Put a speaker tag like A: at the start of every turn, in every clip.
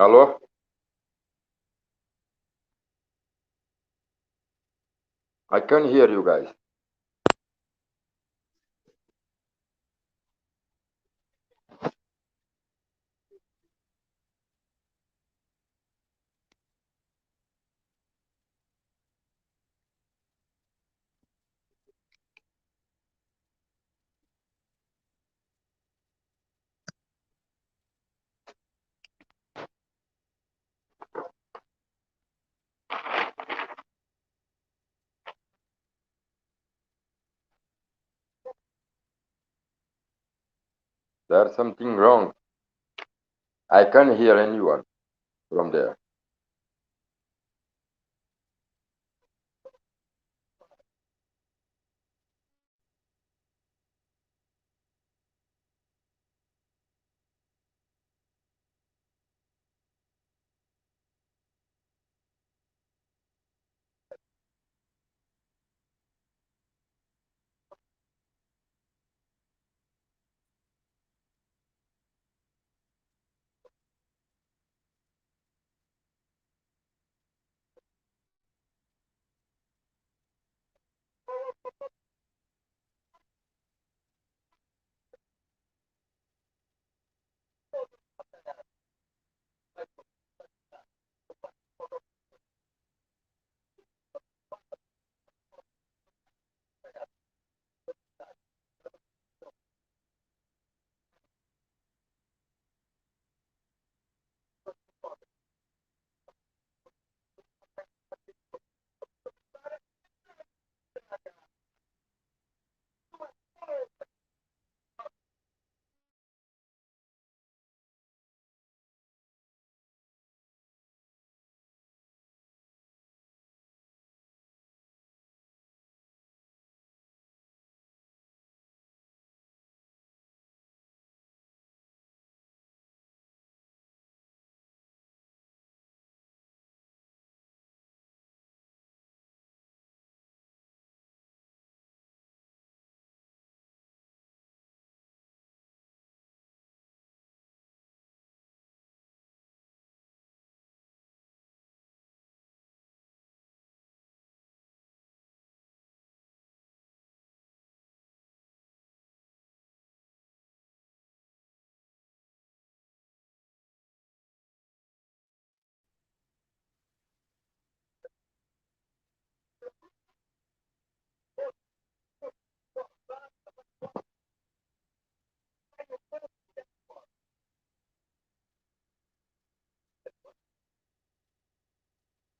A: Hello? I can hear you guys. There's something wrong. I can't hear anyone from there.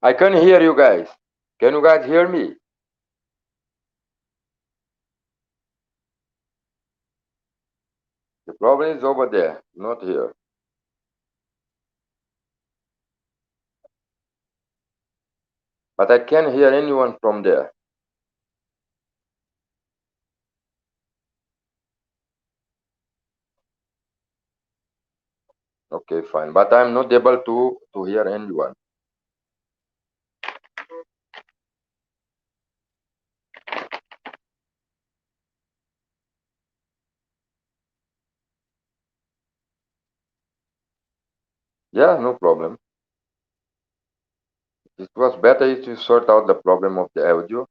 A: I can hear you guys. Can you guys hear me? The problem is over there, not here. But I can't hear anyone from there. Okay, fine. But I'm not able to hear anyone. Yeah, no problem. It was better if you sort out the problem of the audio.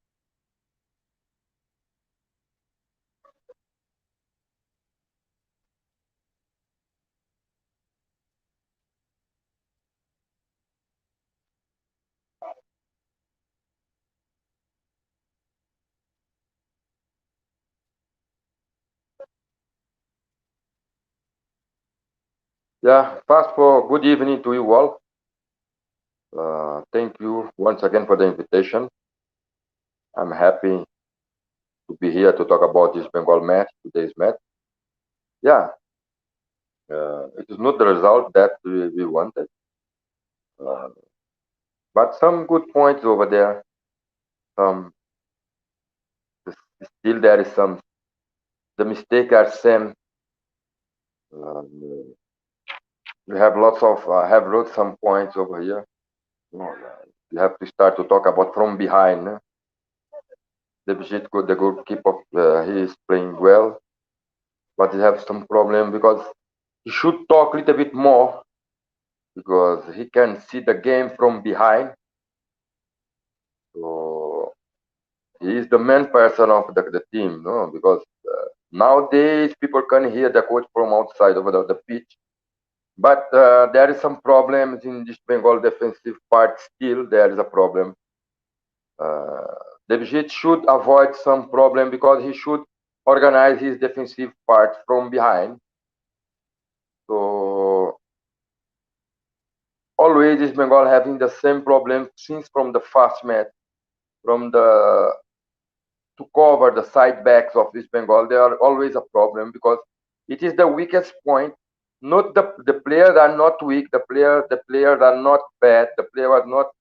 A: Yeah, first for good evening to you all. Thank you once again for the invitation. I'm happy to be here to talk about this Bengal match, today's match. Yeah, it is not the result that we wanted, uh, but some good points over there. Some still there is some the mistake are same. Um, you have lots of have wrote some points over here. You have to start to talk about from behind. The goalkeeper, he is playing well, but he have some problem because he should talk a little bit more because he can see the game from behind. So he is the main person of the team, no? Because nowadays people can hear the coach from outside over the pitch. But there is some problems in this Bengal defensive part. Still, there is a problem. Uh, Devjit should avoid some problem because he should organize his defensive part from behind. So always is Bengal having the same problem since from the first match, from the to cover the side backs of East Bengal. They are always a problem because it is the weakest point. Not the players are not weak. The players are not bad. The player was not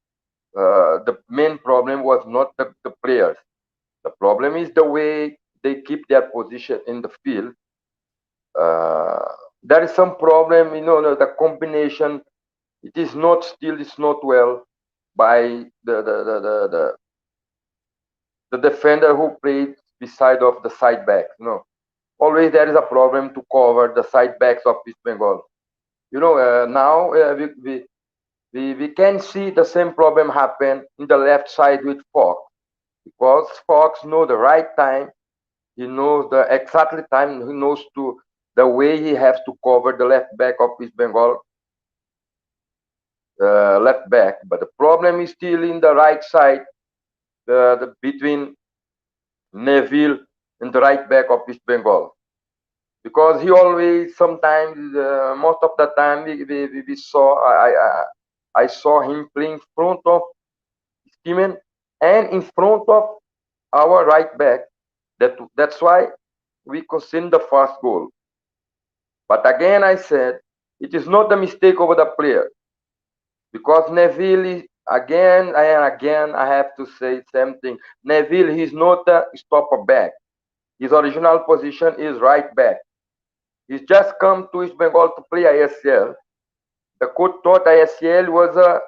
A: the main problem was not the players. The problem is the way they keep their position in the field. There is some problem, the combination. It is not still. It's not well by the defender who played beside of the side back. Always there is a problem to cover the side backs of East Bengal. Now we can see the same problem happen in the left side with Fox, because Fox know the right time. He knows the exactly time. He knows to the way he has to cover the left back of East Bengal left back. But the problem is still in the right side, between Neville and the right back of East Bengal, because he always sometimes most of the time we saw I saw him playing in front of Steven and in front of our right back. That's why we conceded the first goal. But again, I said it is not the mistake over the player, because Neville is again and again. I have to say same thing. Neville, he's not a stopper back. His original position is right back. He's just come to East Bengal to play ISL. The coach thought ISL was a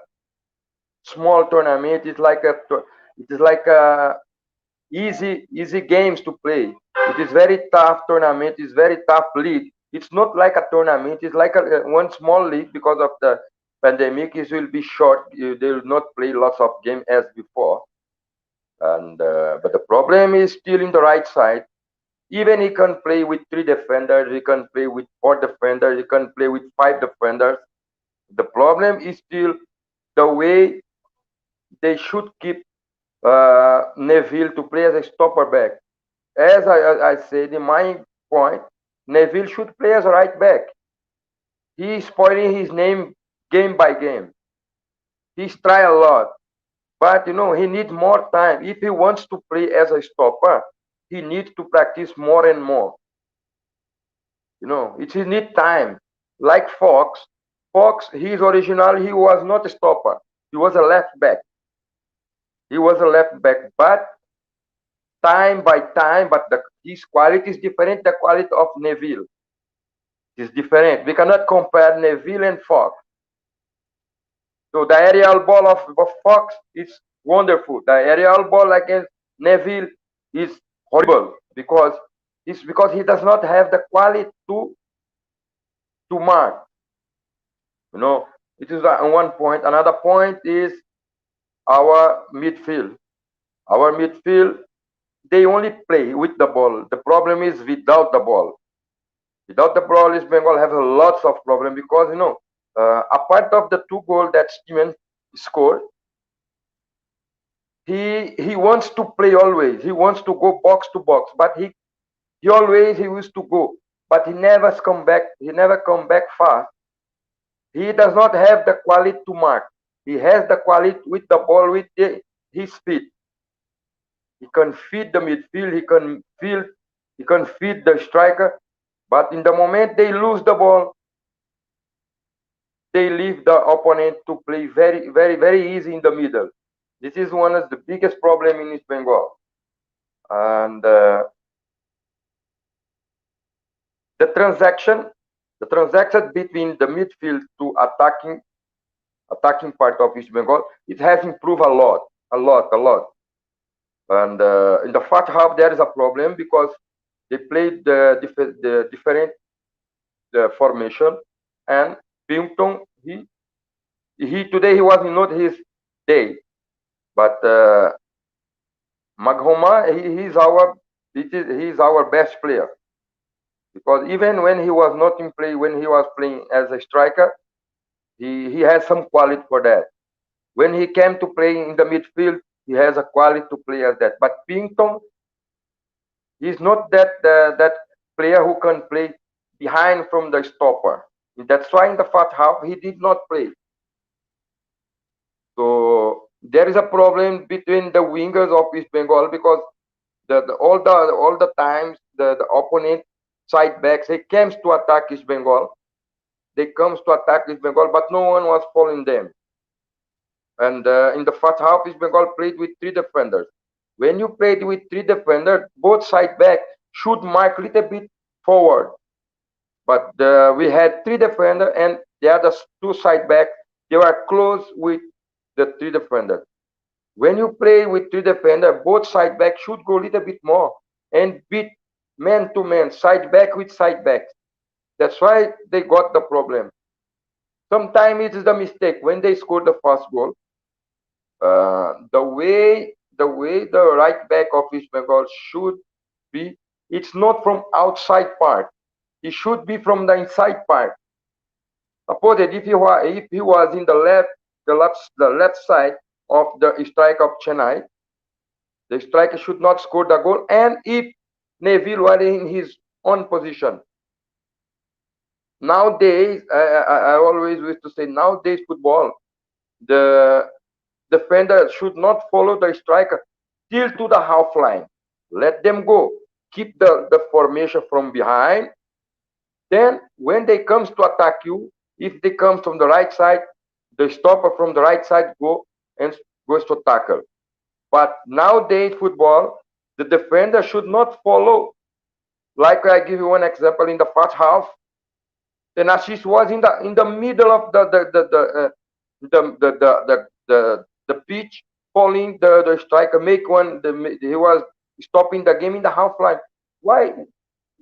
A: small tournament. It is like a easy games to play. It is very tough tournament. It's very tough league. It's not like a tournament. It's like one small league. Because of the pandemic, it will be short. They will not play lots of game as before. And but the problem is still in the right side. Even he can play with 3 defenders. He can play with 4 defenders. He can play with 5 defenders. The problem is still the way they should keep Neville to play as a stopper back. As I said in my point, Neville should play as a right back. He is spoiling his name game by game. He's tried a lot, but he needs more time. If he wants to play as a stopper, he needs to practice more and more. He needs time. Like Fox, his original, he was not a stopper. He was a left back. But time by time, but his quality is different. The quality of Neville is different. We cannot compare Neville and Fox. So the aerial ball of Fox is wonderful. The aerial ball against Neville is horrible, because he does not have the quality to mark. It is one point. Another point is our midfield. Our midfield, they only play with the ball. The problem is without the ball. Without the ball, East Bengal have lots of problem, because apart of the 2 goals that Steven scored, he wants to play always. He wants to go box to box, but he used to go, but he never come back. He never come back fast. He does not have the quality to mark. He has the quality with the ball, with his feet. He can feed the midfield. He can feed the striker. But in the moment they lose the ball, they leave the opponent to play very, very, very easy in the middle. This is one of the biggest problem in East Bengal. And the transaction between the midfield to attacking part of East Bengal, it has improved a lot. And in the first half, there is a problem, because they played the different formation, and Pingtong, he today he was not his day, but Maghoma, he's our best player, because even when he was not in play, when he was playing as a striker, he has some quality for that. When he came to play in the midfield, he has a quality to play as that. But Pinton, he's not that player who can play behind from the stopper. That's why in the first half he did not play. So there is a problem between the wingers of East Bengal, because all the times the opponent side backs, he comes to attack East Bengal. They comes to attack East Bengal, but no one was following them. And in the first half, East Bengal played with 3 defenders. When you played with 3 defenders, both side back should mark a little bit forward. But we had 3 defenders, and the other 2 side backs, they were close with the 3 defenders. When you play with 3 defenders, both side backs should go a little bit more and beat man to man, side back with side backs. That's why they got the problem. Sometimes it is the mistake when they scored the first goal. The way the right back of East Bengal should be, it's not from outside part. It should be from the inside part. Suppose that if he was in the left side of the striker of Chennai, the striker should not score the goal. And if Neville were in his own position, nowadays, I always wish to say, nowadays football, the defender should not follow the striker till to the half line. Let them go. Keep the formation from behind. Then when they comes to attack you, if they come from the right side, the stopper from the right side goes to tackle. But nowadays football, the defender should not follow. Like I give you one example, in the first half, the Assis was in the middle of the pitch, following the striker, make one. He was stopping the game in the half line. Why?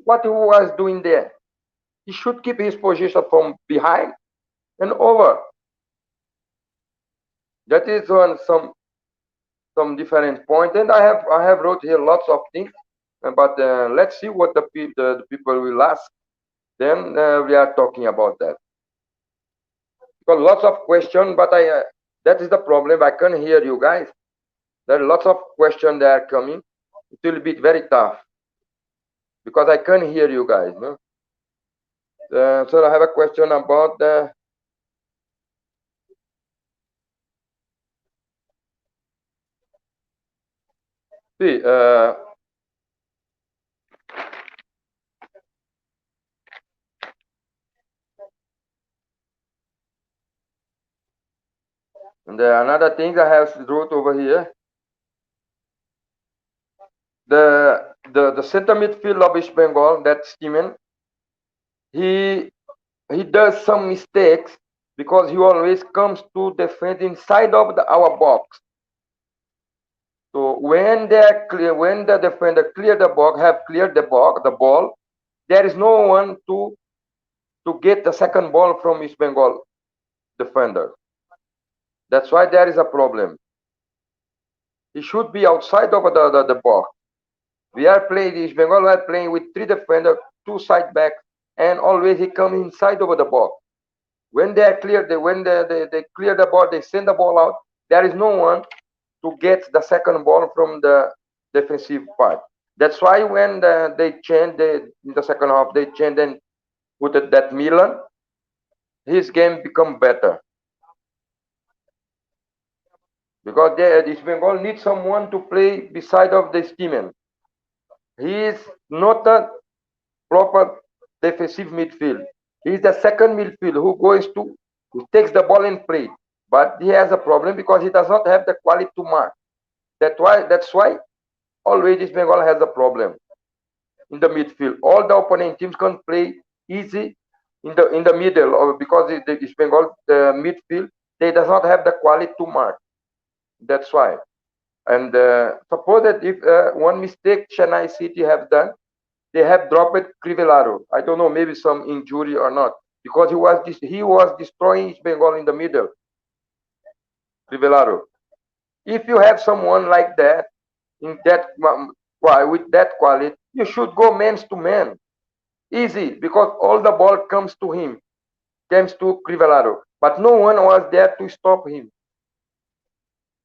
A: What he was doing there? He should keep his position from behind and over. That is some different point. And I have wrote here lots of things, but let's see what the people will ask. Then we are talking about that. Because lots of questions, but that is the problem. I can't hear you guys. There are lots of questions that are coming. It will be very tough because I can't hear you guys. No? So I have a question about the. See, and another thing I have wrote over here. The center midfield of East Bengal, that's Steven, he does some mistakes because he always comes to defend inside of our box. So when the defender cleared the box, have cleared the ball, there is no one to get the second ball from East Bengal defender. That's why there is a problem. He should be outside of the box. We are playing East Bengal. We are playing with 3 defenders, 2 side backs, and always he come inside over the box. When they clear they clear the ball, they send the ball out. There is no one to get the second ball from the defensive part. That's why when they changed in the second half, they changed and put that Milan, his game become better. Because East Bengal needs someone to play beside of the Steven. He is not a proper defensive midfield. He is the second midfield who takes the ball and play. But he has a problem because he does not have the quality to mark. That's why always East Bengal has a problem in the midfield. All the opponent teams can play easy in the middle, because the East Bengal midfield, they does not have the quality to mark. That's why. And suppose that if one mistake Chennai City have done, they have dropped Crivellaro. I don't know, maybe some injury or not, because he was destroying East Bengal in the middle. Crivellaro. If you have someone like that, in that with that quality, you should go man to man. Easy, because all the ball comes to him, comes to Crivellaro. But no one was there to stop him.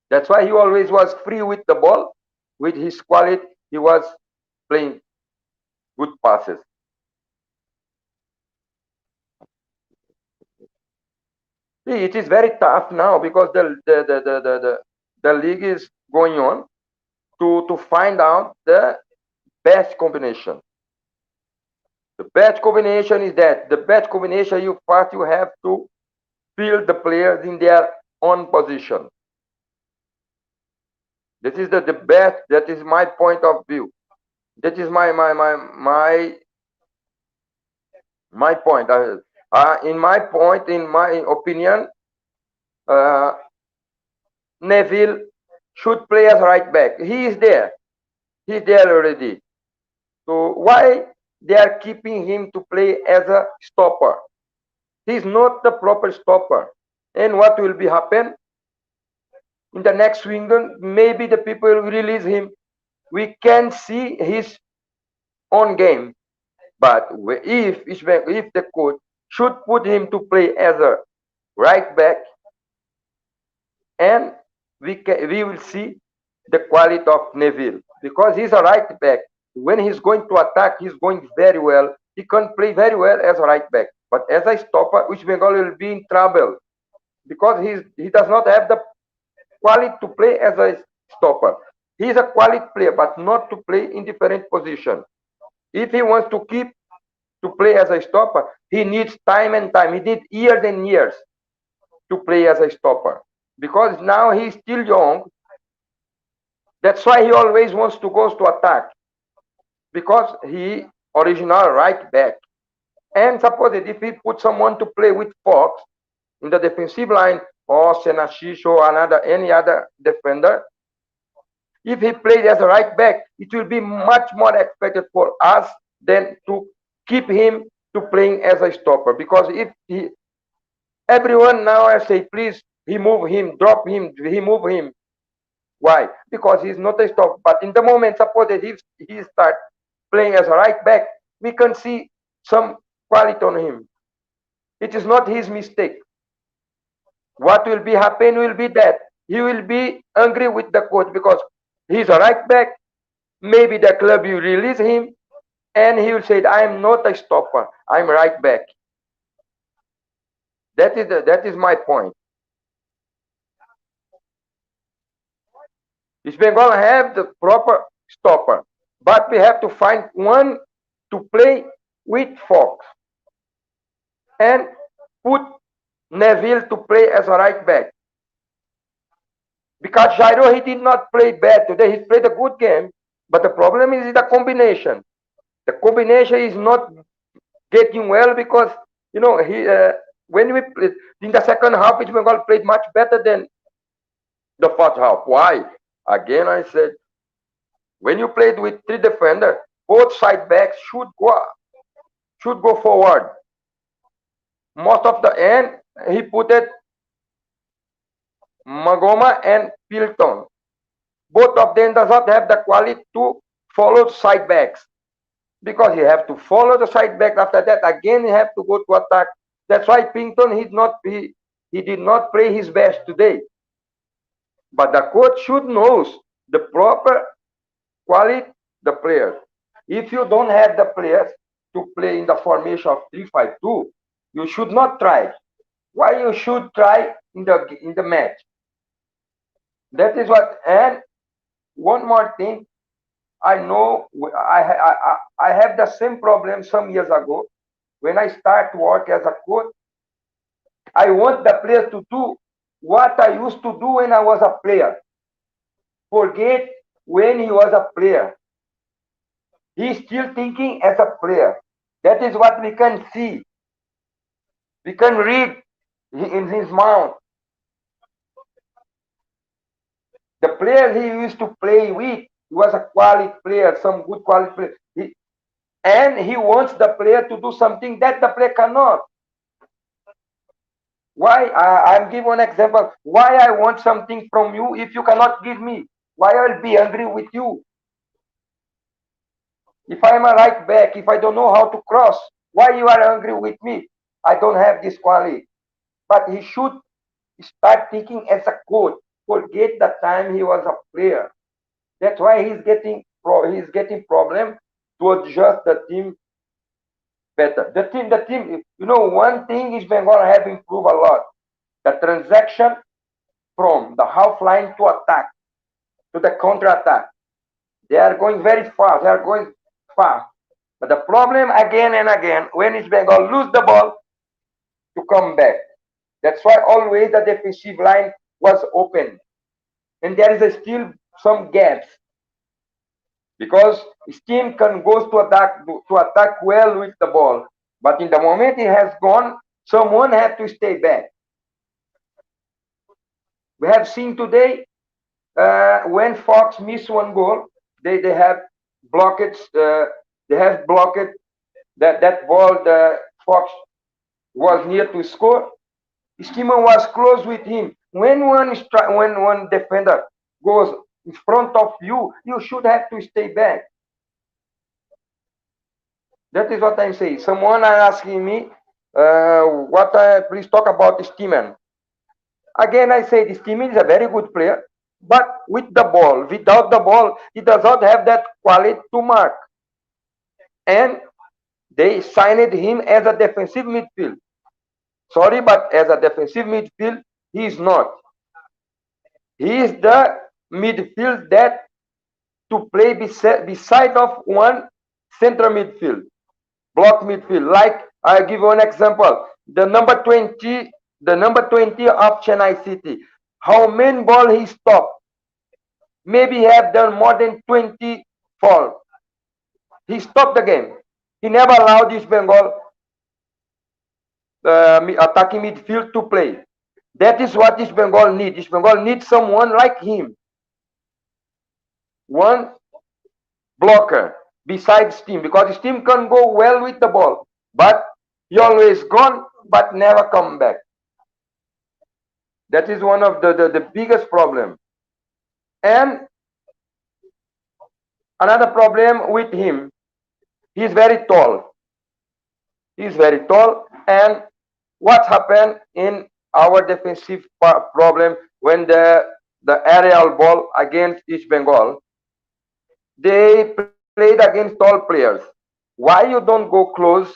A: That's why he always was free with the ball. With his quality, he was playing good passes. See, it is very tough now because the league is going on to find out the best combination. The best combination is that the best combination you first you have to field the players in their own position. This is the best. That is my point of view. That is my point. In my opinion, Neville should play as right back. He is there. He's there already. So why they are keeping him to play as a stopper? He's not the proper stopper. And what will be happen? In the next Wimbledon, maybe the people will release him. We can see his own game. But if the coach should put him to play as a right back, and we will see the quality of Neville, because he's a right back. When he's going to attack, he's going very well. He can play very well as a right back. But as a stopper, which Bengal will be in trouble, because he does not have the quality to play as a stopper. He's a quality player, but not to play in different position. If he wants to keep to play as a stopper, he needs time and time. He needs years and years to play as a stopper. Because now he's still young. That's why he always wants to go to attack. Because he original right back. And suppose that if he put someone to play with Fox in the defensive line, or Senashish or any other defender, if he plays as a right back, it will be much more expected for us than to keep him to playing as a stopper. Because if everyone now I say, please, he move him, drop him, he move him. Why? Because he's not a stopper. But in the moment, suppose that if he start playing as a right back, we can see some quality on him. It is not his mistake. What will be happen will be that he will be angry with the coach because he's a right back. Maybe the club will release him, and he will say, "I am not a stopper. I'm right back." That is my point. East Bengal have the proper stopper, but we have to find one to play with Fox and put Neville to play as a right back. Because Jairo, he did not play bad today. He played a good game, but the problem is the combination. The combination is not getting well because, when we played in the second half, East Bengal played much better than the first half. Why? Again, I said, when you played with three defenders, both side backs should go forward. Most of the end, he put it Magoma and Pilton. Both of them does not have the quality to follow side backs. Because you have to follow the side back. After that, again, you have to go to attack. That's why Pinton he did not play his best today. But the coach should know the proper quality the players. If you don't have the players to play in the formation of 3-5-2, you should not try. Why you should try in the match? That is what. And one more thing, I know I have the same problem some years ago. When I start work as a coach, I want the players to do what I used to do when I was a player. Forget when he was a player. He's still thinking as a player. That is what we can see. We can read in his mouth. The player he used to play with, he was a quality player, some good quality player. And he wants the player to do something that the player cannot. Why? I'm giving one example. Why I want something from you if you cannot give me? Why I'll be angry with you? If I'm a right back, if I don't know how to cross, why you are angry with me? I don't have this quality. But he should start thinking as a coach. Forget the time he was a player. That's why he's getting problem to adjust the team better. The team. You know, one thing is Bengal have improved a lot. The transaction from the half line to attack to the counter attack. They are going very fast. They are going fast. But the problem again and again, when is Bengal lose the ball to come back. That's why always the defensive line was open. And there is still some gaps because his team can go to attack well with the ball. But in the moment it has gone, someone had to stay back. We have seen today when Fox missed one goal, they have blocked that ball. The Fox was near to score. Steamer was close with him. When one defender goes in front of you, you should have to stay back. That is what I'm saying. Someone are asking me, please talk about Steeman. Again, I say this Steeman is a very good player, but with the ball, without the ball, he does not have that quality to mark. And they signed him as a defensive midfield. Sorry, but as a defensive midfield, he is not. He is the midfield that to play beside of one central midfield, block midfield. Like I give you an example, the number 20 of Chennai City. How many ball he stopped? Maybe he have done more than 20 fall. He stopped the game. He never allowed this Bengal attacking midfield to play. That is what East Bengal needs. East Bengal needs someone like him. One blocker besides Steam, because Steam can go well with the ball, but he always gone but never come back. That is one of the biggest problem. And another problem with him, he is very tall. He is very tall, and what happened in our defensive problem when the aerial ball against East Bengal, they played against tall players. Why you don't go close?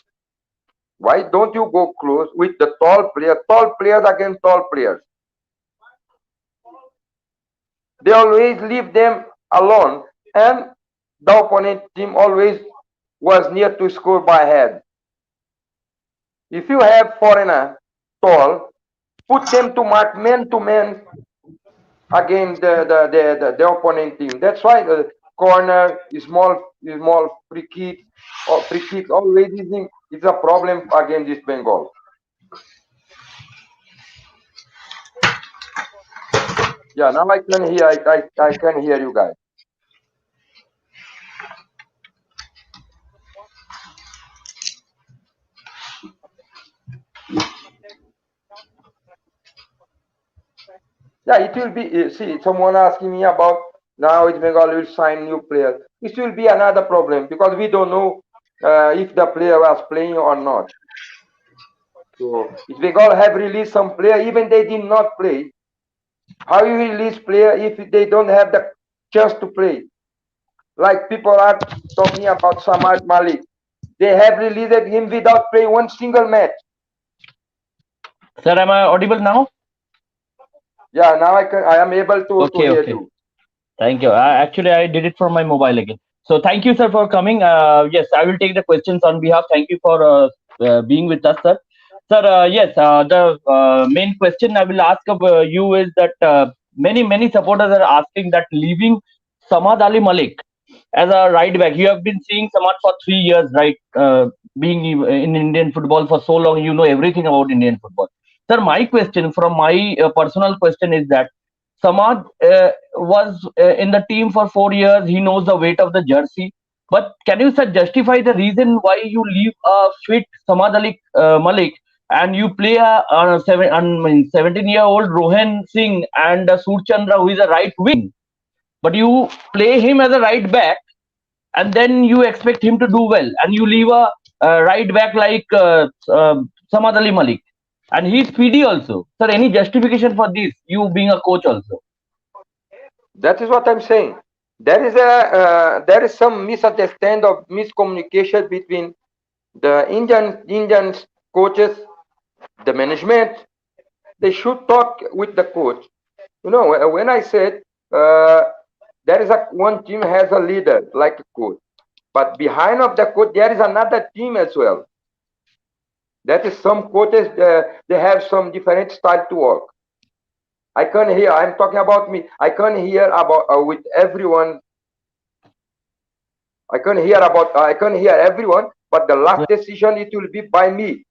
A: Why don't you go close with the tall players against tall players? They always leave them alone, and the opponent team always was near to score by head. If you have foreigner tall, put them to mark man to man against the opponent team. That's why the corner, small free kick always is a problem against this Bengal. Yeah, now I can hear you guys. Yeah, it will be. See, someone asking me about now East Bengal will sign new players. This will be another problem because we don't know if the player was playing or not. So East Bengal have released some player, even they did not play. How you release player if they don't have the chance to play? Like people are talking about Samad Malik. They have released him without playing one single match.
B: Sir, am I audible now?
A: Yeah, now I am able to hear you.
B: Thank you. Actually, I did it from my mobile again. So thank you, sir, for coming. Yes, I will take the questions on behalf. Thank you for being with us, sir. Sir, yes, the main question I will ask of you is that many supporters are asking that leaving Samad Ali Malik as a right back. You have been seeing Samad for 3 years, right? Being in Indian football for so long, you know everything about Indian football. Sir, my question from my personal question is that Samad was in the team for 4 years. He knows the weight of the jersey. But can you, sir, justify the reason why you leave a fit Samad Ali Malik and you play a 17-year-old Rohan Singh and Surchandra, who is a right wing, but you play him as a right back, and then you expect him to do well, and you leave a right back like Samad Ali Malik, and he's speedy also. Sir, any justification for this? You being a coach also.
A: That is what I'm saying. There is some misunderstanding of miscommunication between the Indian coaches, the management. They should talk with the coach. You know, when I said there is one team has a leader like a coach, but behind of the coach there is another team as well. That is, some coaches they have some different style to work. I can't hear. I'm talking about me. I can't hear about with everyone. I can't hear about. I can't hear everyone. But the last decision it will be by me.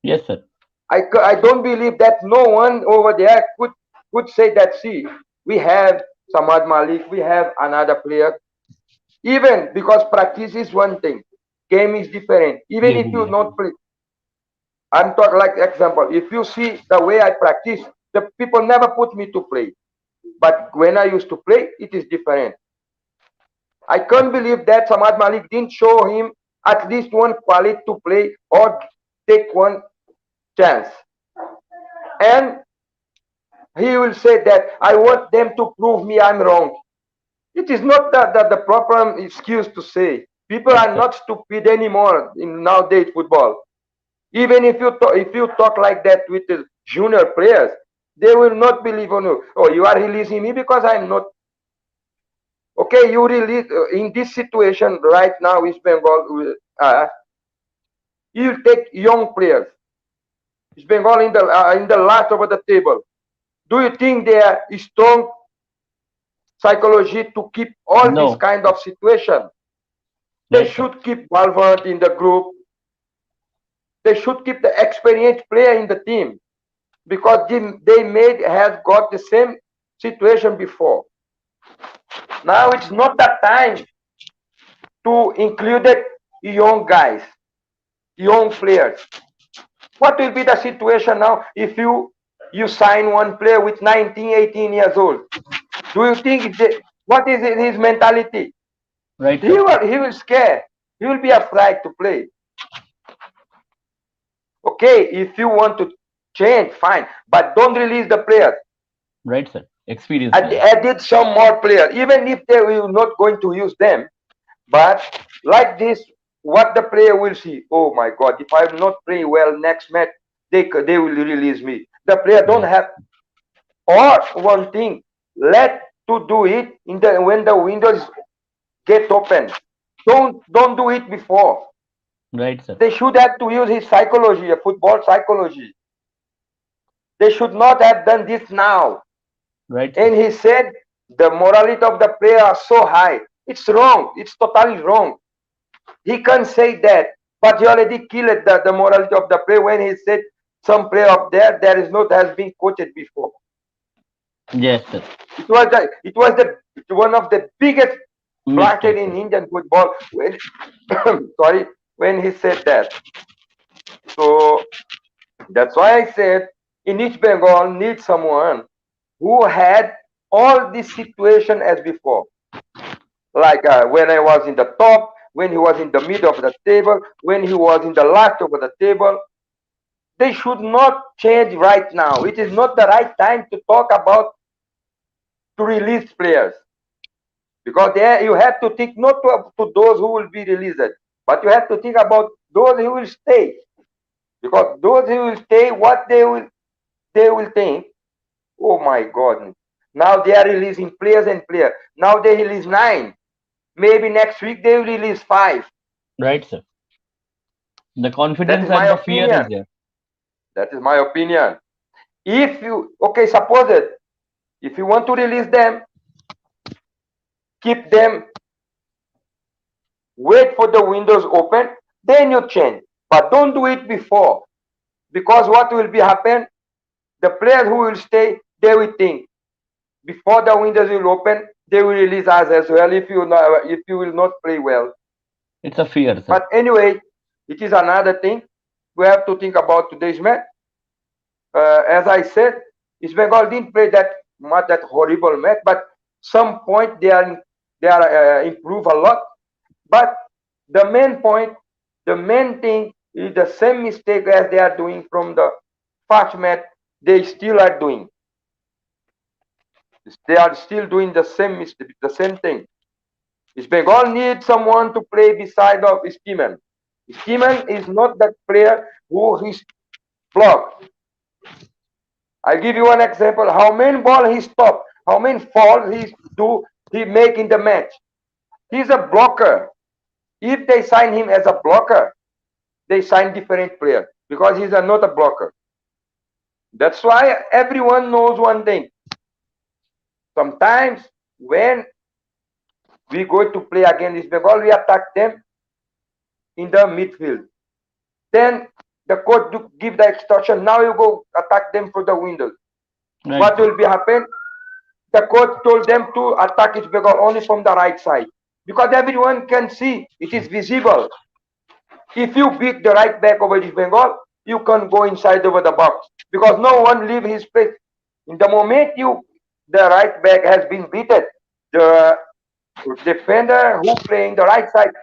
B: Yes, sir.
A: I don't believe that no one over there could say that. See, we have Samad Malik. We have another player. Even because practice is one thing, game is different. Even if you not play, I'm talking like example. If you see the way I practice, the people never put me to play. But when I used to play, it is different. I can't believe that Samad Malik didn't show him at least one quality to play or take one chance. And he will say that I want them to prove me I'm wrong. It is not the proper excuse to say. People are not stupid anymore in nowadays football. Even if you talk like that with the junior players, they will not believe on you. Oh, you are releasing me because I'm not. Okay, you release in this situation right now, East Bengal. You take young players. East Bengal in the last over the table. Do you think they are strong psychology to keep all this kind of situation? They should keep Valverde in the group. They should keep the experienced player in the team, because they have got the same situation before. Now it's not that time to include young guys, young players. What will be the situation now if you sign one player with 19, 18 years old? Do you think what is his mentality?
B: Right.
A: He will scare. He will be afraid to play. Okay, if you want to change, fine, but don't release the players.
B: Right, sir. Experience.
A: Added some more players, even if they will not going to use them. But like this, what the player will see, oh my God, if I'm not playing well next match, they will release me. The player don't have, or one thing, let to do it when the windows get open. Don't do it before.
B: Right, sir.
A: They should have to use his psychology, a football psychology. They should not have done this now.
B: Right.
A: And he said the morality of the player are so high. It's wrong. It's totally wrong. He can't say that, but he already killed the morality of the player when he said some player up there is not has been coached before.
B: Yes, sir.
A: It was one of the biggest blasted in Indian football when sorry, when he said that. So that's why I said in East Bengal needs someone who had all this situation as before. Like when I was in the top, when he was in the middle of the table, when he was in the last over the table. They should not change right now. It is not the right time to talk about to release players. Because there you have to think not to those who will be released, but you have to think about those who will stay. Because those who will stay, what they will think, oh my God, now they are releasing players and players. Now they release 9. Maybe next week they will release 5.
B: Right, sir. The confidence and the fear is there.
A: That is my opinion. If you, okay, suppose it, if you want to release them, keep them, wait for the windows open, then you change. But don't do it before. Because what will be happen, the players who will stay, they will think, before the windows will open, they will release us as well if you will not play well.
B: It's a fear, sir.
A: But anyway, it is another thing. we have to think about today's match. As I said, East Bengal didn't play that horrible match, but some point they are improve a lot. But the main point, the main thing is the same mistake as they are doing from the first match. They still are doing. They are still doing the same mistake, the same thing. East Bengal needs someone to play beside of Steeman. Steeman is not that player who is blocked. I give you one example. How many ball he stopped? How many falls he make in the match? He's a blocker. If they sign him as a blocker, they sign different player because he's not a blocker. That's why everyone knows one thing. Sometimes when we go to play against East Bengal, we attack them in the midfield. Then the coach give the instruction. Now you go attack them through the windows. Right. What will be happen? The coach told them to attack East Bengal only from the right side because everyone can see it is visible. If you beat the right back over East Bengal, you can go inside over the box because no one leave his place. In the moment the right back has been beaten, the defender who playing the right side,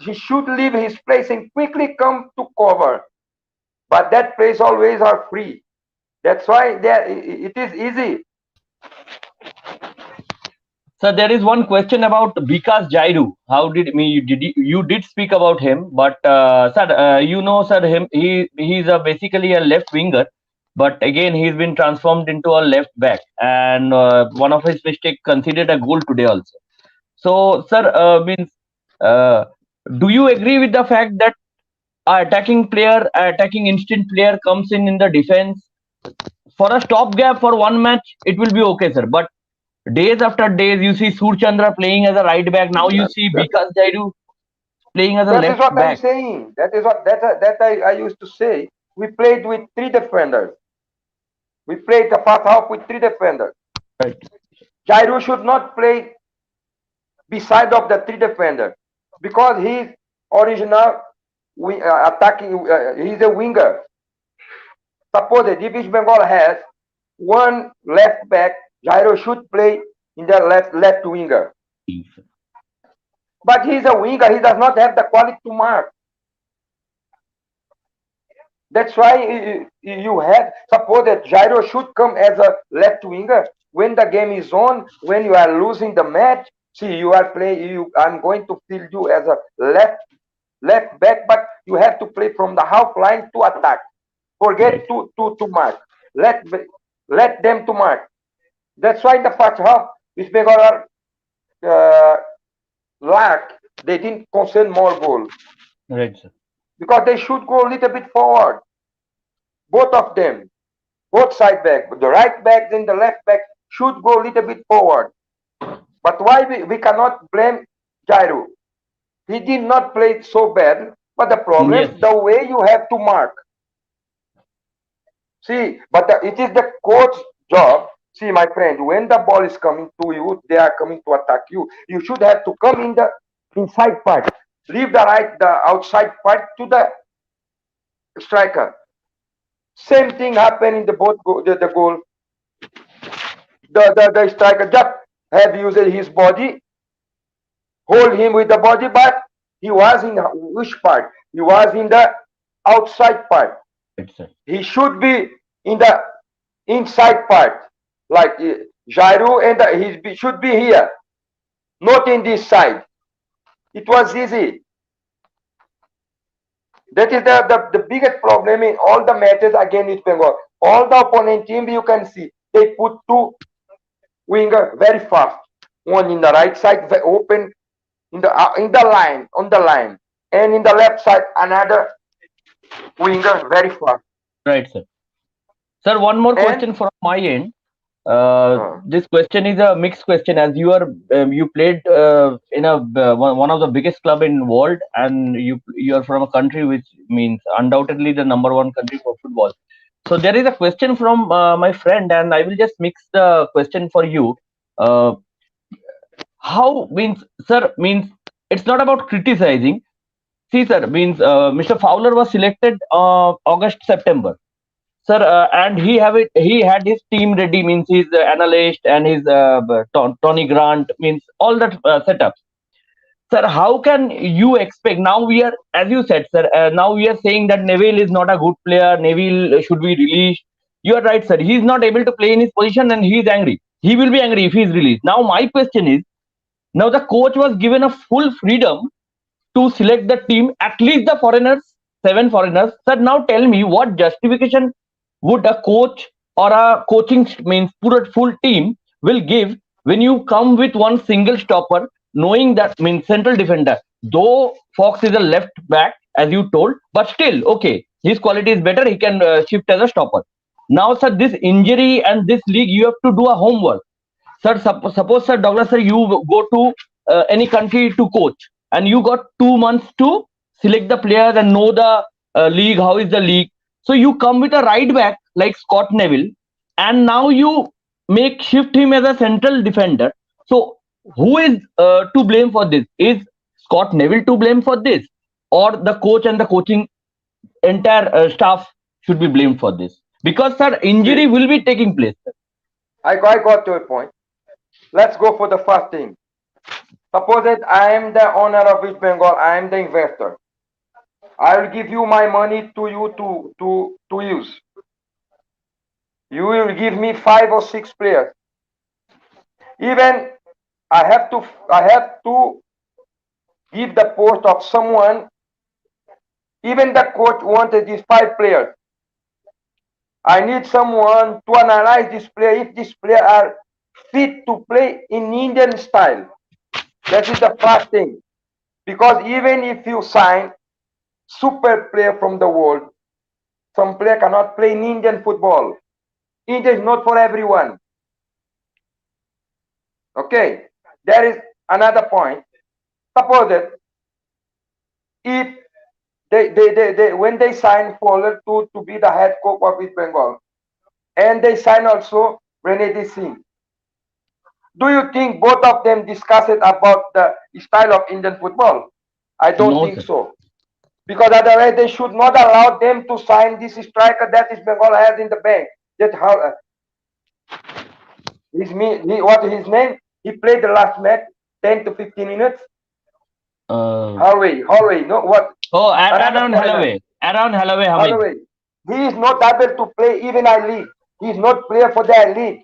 A: he should leave his place and quickly come to cover. But that place always are free. That's why it is easy.
B: So there is one question about Vikas Jairu. How did you did speak about him, but sir, you know, sir, he's basically a left winger, but again he's been transformed into a left back, and one of his mistakes considered a goal today also. So, sir, do you agree with the fact that attacking instant player comes in the defense for a stopgap for one match? It will be okay, sir. But days after days, you see Surchandra playing as a right back. Now you see Vikas Jairu playing as a left back.
A: That is what I'm saying. That is what I used to say. We played with 3 defenders. We played the first half with 3 defenders.
B: Right.
A: Jairu should not play beside of the 3 defenders because he's original attacking. He's a winger. Suppose if East Bengal has one left back, Jairu should play in the left winger. But he's a winger. He does not have the quality to mark. That's why you have, suppose that Jairu should come as a left winger. When the game is on, when you are losing the match, see, you are playing, I'm going to field you as a left back, but you have to play from the half line to attack. Forget to mark. Let them to mark. That's why in the first half, East Bengal lack. They didn't concede more goals.
B: Right, sir.
A: Because they should go a little bit forward. Both of them. Both side back. The right back and the left back should go a little bit forward. But why we cannot blame Jairu? He did not play so bad. But the problem is the way you have to mark. See, but it is the coach's job. See, my friend, when the ball is coming to you, they are coming to attack you. You should have to come in the inside part. Leave the outside part to the striker. Same thing happened in the goal. The striker just have used his body, hold him with the body, but he was in which part? He was in the outside part. He should be in the inside part, like Jairu, and he should be here, not in this side. It was easy. That is the biggest problem in all the matches against East Bengal. All the opponent team, you can see, they put 2 winger very fast. One in the right side, open in the line, on the line, and in the left side, another winger very fast.
B: Right, sir. Sir, one more question from my end. This question is a mixed question, as you played in one of the biggest club in world, and you are from a country which means undoubtedly the _1 country for football. So there is a question from my friend, and I will just mix the question for you. How means, sir, means it's not about criticizing. see, sir, means Mr. Fowler was selected August September, sir, and he had his team ready, means his analyst and his Tony Grant, means all that setup. Sir, how can you expect now? We are, as you said, sir. Now we are saying that Neville is not a good player. Neville should be released. You are right, sir. He is not able to play in his position, and he is angry. He will be angry if he is released. Now, my question is: now the coach was given a full freedom to select the team, at least the foreigners, 7 foreigners. Sir, now tell me what justification would a coach or a coaching means put full team will give when you come with one single stopper, knowing that means central defender. Though Fox is a left back, as you told, but still okay, his quality is better. He can shift as a stopper. Now, sir, this injury and this league, you have to do a homework. Sir, suppose, sir, Douglas, sir, you go to any country to coach, and you got 2 months to select the players and know the league, how is the league. So you come with a right back like Scott Neville, and now you make shift him as a central defender. So who is to blame for this? Is Scott Neville to blame for this, or the coach and the coaching entire staff should be blamed for this? Because, sir, injury will be taking place, sir.
A: I got your point. Let's go for the first thing. Suppose that I am the owner of East Bengal, I am the investor. I will give you my money to you to use. You will give me 5 or 6 players. Even I have to give the post of someone. Even the coach wanted these 5 players. I need someone to analyze this player if this player are fit to play in Indian style. That is the first thing. Because even if you sign super player from the world, some player cannot play in Indian football. India is not for everyone. Okay, there is another point. Suppose that if they when they sign Fowler to be the head coach of East Bengal, and they sign also Renedy Singh, do you think both of them discussed about the style of Indian football? I don't think so. Because otherwise they should not allow them to sign this striker that East Bengal has in the bank. That how what is his name? He played the last match 10 to 15 minutes. Holloway, no what?
B: Oh, Aaron Holloway.
A: Holloway. He is not able to play even I league. He is not player for their league.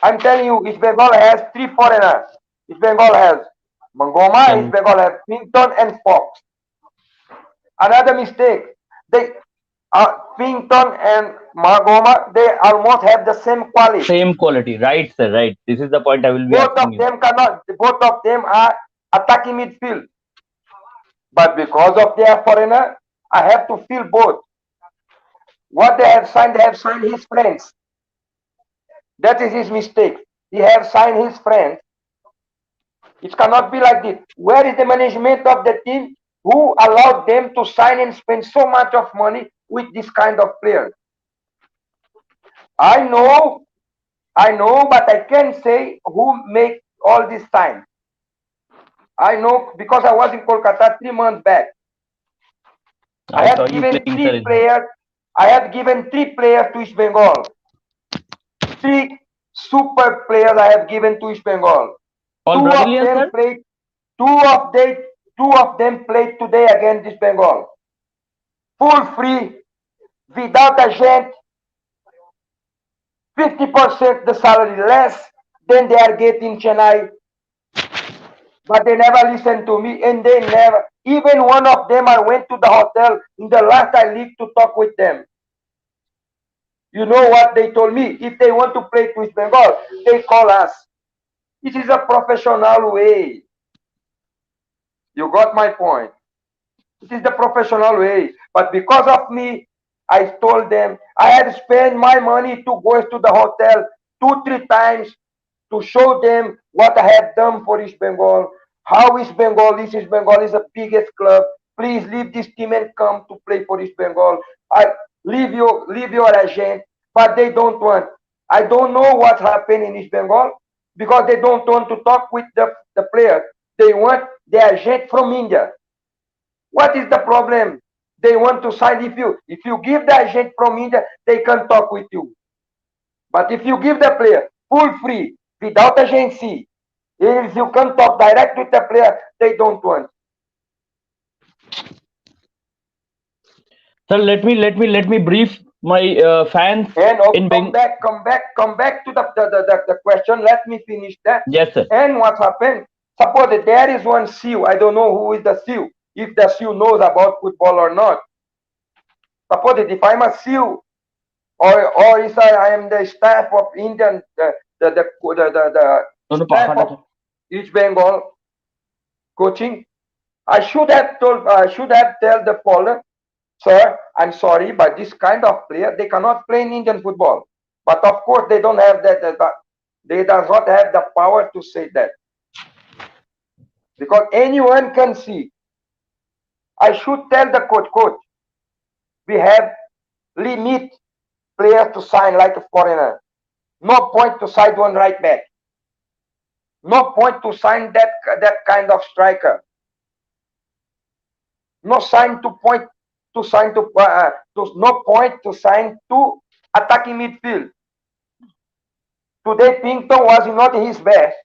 A: I'm telling you, East Bengal has 3 foreigners. East Bengal has Mangoma, East Bengal has Pinton and Fox. Another mistake, they Pinton and Mangoma, they almost have the same quality.
B: Same quality, right, sir, right. This is the point I will be
A: both of them cannot, both of them are attacking midfield. But because of their foreigner, I have to feel both. What they have signed his friends. That is his mistake. He has signed his friends. It cannot be like this. Where is the management of the team who allowed them to sign and spend so much of money with this kind of players? I know, but I can't say who make all this sign. I know because I was in Kolkata 3 months back. I have given 3 players. I have given 3 players to East Bengal. 3 super players I have given to East Bengal. Two of them played today against East Bengal. Full free, without agent, 50% the salary less than they are getting Chennai. But they never listened to me, and they never, even one of them, I went to the hotel in the last I leave to talk with them. You know what they told me? If they want to play to East Bengal, they call us. It is a professional way. You got my point. It is the professional way. But because of me, I told them I had spent my money to go to the hotel 2-3 times to show them what I have done for East Bengal. How East Bengal is the biggest club. Please leave this team and come to play for East Bengal. Leave your agent, but they don't want. I don't know what's happening in East Bengal because they don't want to talk with the players. They want
C: the agent from India. What is the problem? They want to sign. If you give the agent from India, they can talk with you. But if you give the player full free, without agency, if you can talk direct with the player, they don't want.
B: Sir, let me brief my fans
C: And
B: in
C: come back to the question. Let me finish that.
B: Yes, sir.
C: And what happened? Suppose that there is one SEAL. I don't know who is the SEAL. If the SEAL knows about football or not. Suppose that if I'm a SEAL, or if I am the staff of Indian, the staff of East Bengal coaching, I should have tell the folder, sir, I'm sorry, but this kind of player, they cannot play in Indian football. But of course, they don't have that. They does not have the power to say that, because anyone can see. I should tell the coach, we have limit players to sign like a foreigner. No point to sign one right back. No point to sign that kind of striker. No sign to point to sign to no point to sign to attacking midfield. Today Pinto was not his best,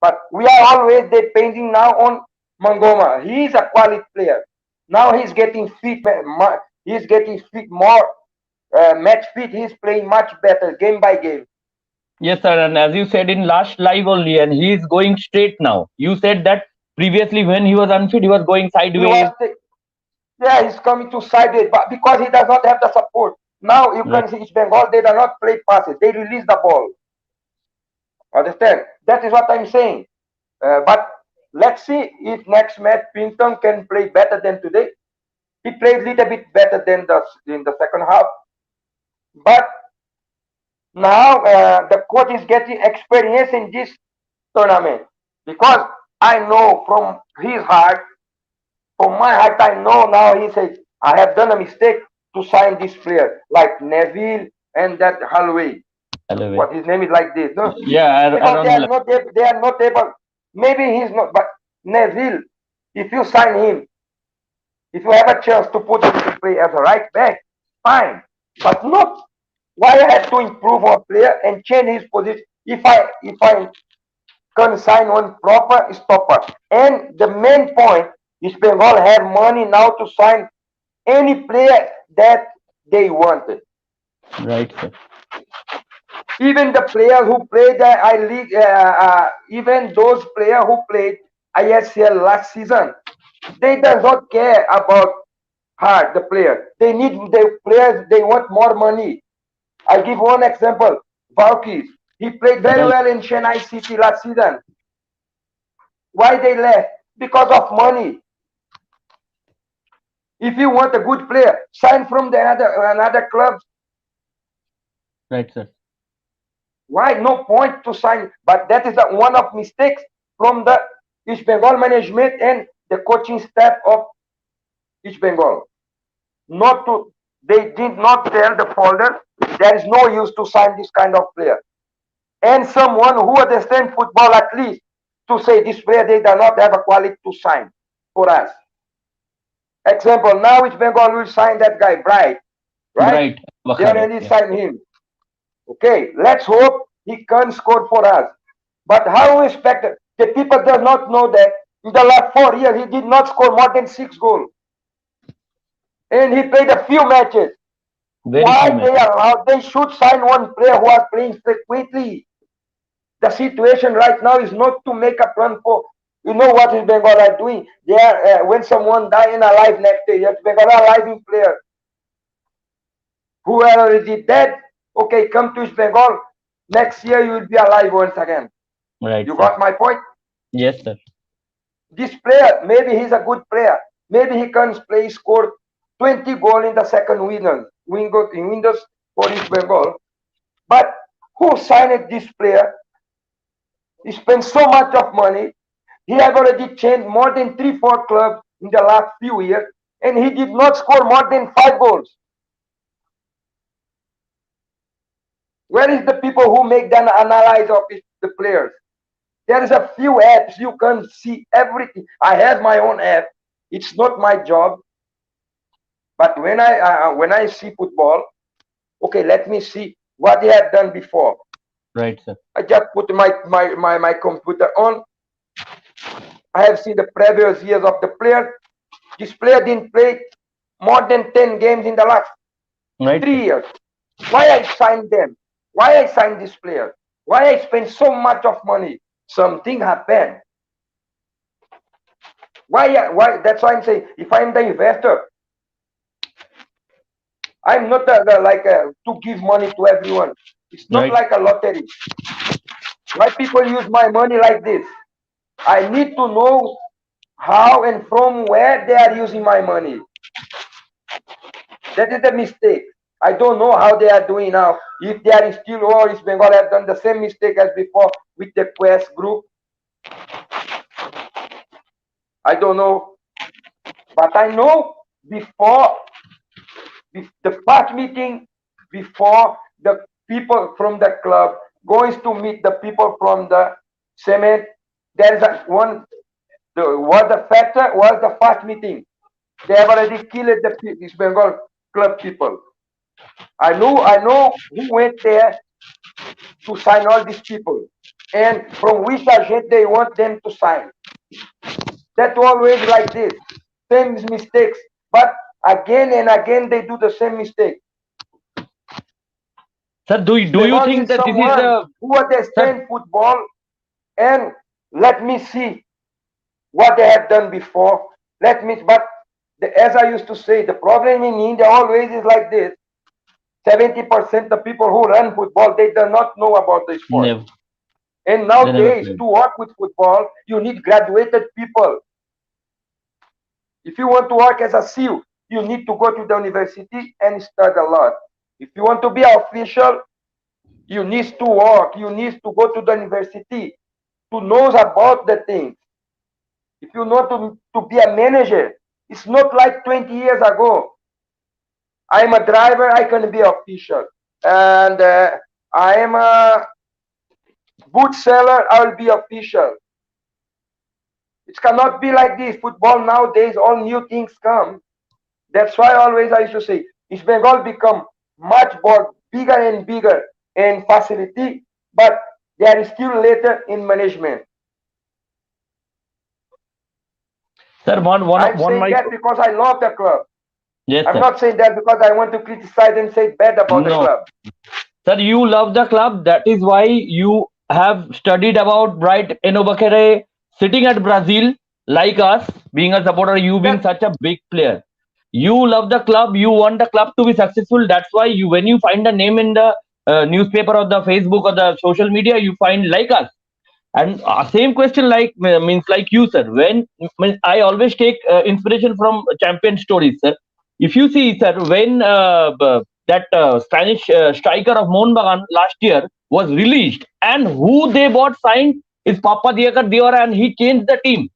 C: but we are always depending now on Mangoma. He is a quality player. Now he's getting fit. He's getting fit more. Match fit. He's playing much better game by game.
B: Yes, sir. And as you said in last live only, and he is going straight now. You said that previously when he was unfit, he was going sideways.
C: Yeah, he's coming to sideways, but because he does not have the support. Now you can see East Bengal, they do not play passes. They release the ball. Understand? That is what I'm saying. But let's see if next match Pinton can play better than today. He played a little bit better than in the second half. But now the coach is getting experience in this tournament, because I know from his heart, from my heart, I know now he says, I have done a mistake to sign this player like Neville and that Holloway. What his name is like this, no?
B: Yeah,
C: because they are not able. Maybe he's not, but Neville, if you sign him, if you have a chance to put him to play as a right back, fine. But not. Why I have to improve a player and change his position if I can sign one proper stopper? And the main point is Bengal have money now to sign any player that they wanted.
B: Right, sir.
C: Even the player who played the I League, even those players who played ISL last season, they does not care about the player. They need the players. They want more money. I'll give one example. Valkis. He played very well in Chennai City last season. Why they left? Because of money. If you want a good player, sign from the another club.
B: Right, sir.
C: Why? No point to sign. But that is one of mistakes from the East Bengal management and the coaching staff of East Bengal. They did not tell the folder there is no use to sign this kind of player. And someone who understands football at least to say this player they do not have a quality to sign for us. Example, now East Bengal will sign that guy, Bright. Right? They already signed him. Okay, let's hope he can score for us. But how we expect it? The people do not know that in the last 4 years he did not score more than 6 goals. And he played a few matches. Why they allow? They should sign one player who are playing frequently. The situation right now is not to make a plan for. You know what is Bengal are doing? They are when someone die in alive next day. Yes, Bengal are living player who are already dead. Okay, come to East Bengal. Next year you will be alive once again.
B: Right.
C: You got my point?
B: Yes, sir.
C: This player, maybe he's a good player. Maybe he can play, score 20 goals in the second windows for East Bengal. But who signed this player? He spent so much of money. He have already changed more than 3-4 clubs in the last few years, and he did not score more than 5 goals. Where is the people who make the analysis of the players? There is a few apps you can see everything. I have my own app. It's not my job, but when I see football, okay, let me see what they have done before.
B: Right, sir.
C: I just put my computer on. I have seen the previous years of the player. This player didn't play more than 10 games in the last
B: Right.
C: 3 years. Why I signed them? Why I signed this player? Why I spend so much of money? Something happened. Why? That's why I'm saying, if I'm the investor, I'm not to give money to everyone. It's not
B: Right.
C: like a lottery. Why people use my money like this? I need to know how and from where they are using my money. That is the mistake. I don't know how they are doing now. If they are still, or if Bengal have done the same mistake as before with the Quest group, I don't know. But I know before the first meeting, before the people from the club goes to meet the people from the cement, there is the factor was the first meeting. They have already killed this Bengal club people. I know who went there to sign all these people and from which agent they want them to sign. That's always like this, same mistakes, but again and again they do the same mistake.
B: Sir, do you think that this is a
C: who understands football and let me see what they have done before. As I used to say, the problem in India always is like this. 70% the people who run football, they do not know about the sport.
B: Never.
C: And nowadays, to work with football, you need graduated people. If you want to work as a SEAL, you need to go to the university and study a lot. If you want to be an official, you need to work. You need to go to the university to know about the things. If you want to be a manager, it's not like 20 years ago. I'm a driver, I can be official. And I am a boot seller, I will be official. It cannot be like this. Football nowadays, all new things come. That's why always I used to say, East Bengal become much more bigger and bigger in facility, but they are still later in management.
B: Sir,
C: I'm saying that because I love the club.
B: Yes,
C: I'm
B: sir.
C: not saying that because I want to criticize and say bad about the club.
B: Sir, you love the club. That is why you have studied about Bright Enobakere sitting at Brazil, like us, being a supporter, you being such a big player. You love the club. You want the club to be successful. That's why when you find a name in the newspaper or the Facebook or the social media, you find like us. And same question means like you, sir. When I always take inspiration from champion stories, sir. If you see, sir, when that Spanish striker of Mohun last year was released, and who they bought signed is Papa Diakar, and he changed the team.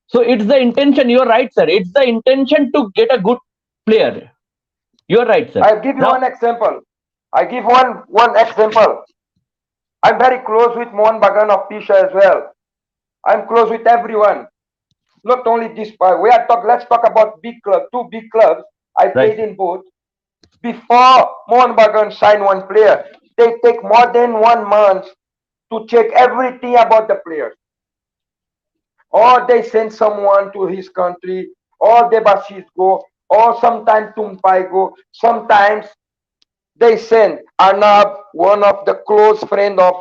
B: So it's the intention. You're right, sir. It's the intention to get a good player. You're right, sir.
C: I'll give you one example. I give one example. I'm very close with Mohun Bagan of Pisha as well. I'm close with everyone. Not only this part. Let's talk about big clubs. Two big clubs. I played in both. Before Mohun Bagan sign one player, they take more than 1 month to check everything about the player. Or they send someone to his country, or Debashis go, or sometimes Tumpai go. Sometimes they send Arnab, one of the close friend of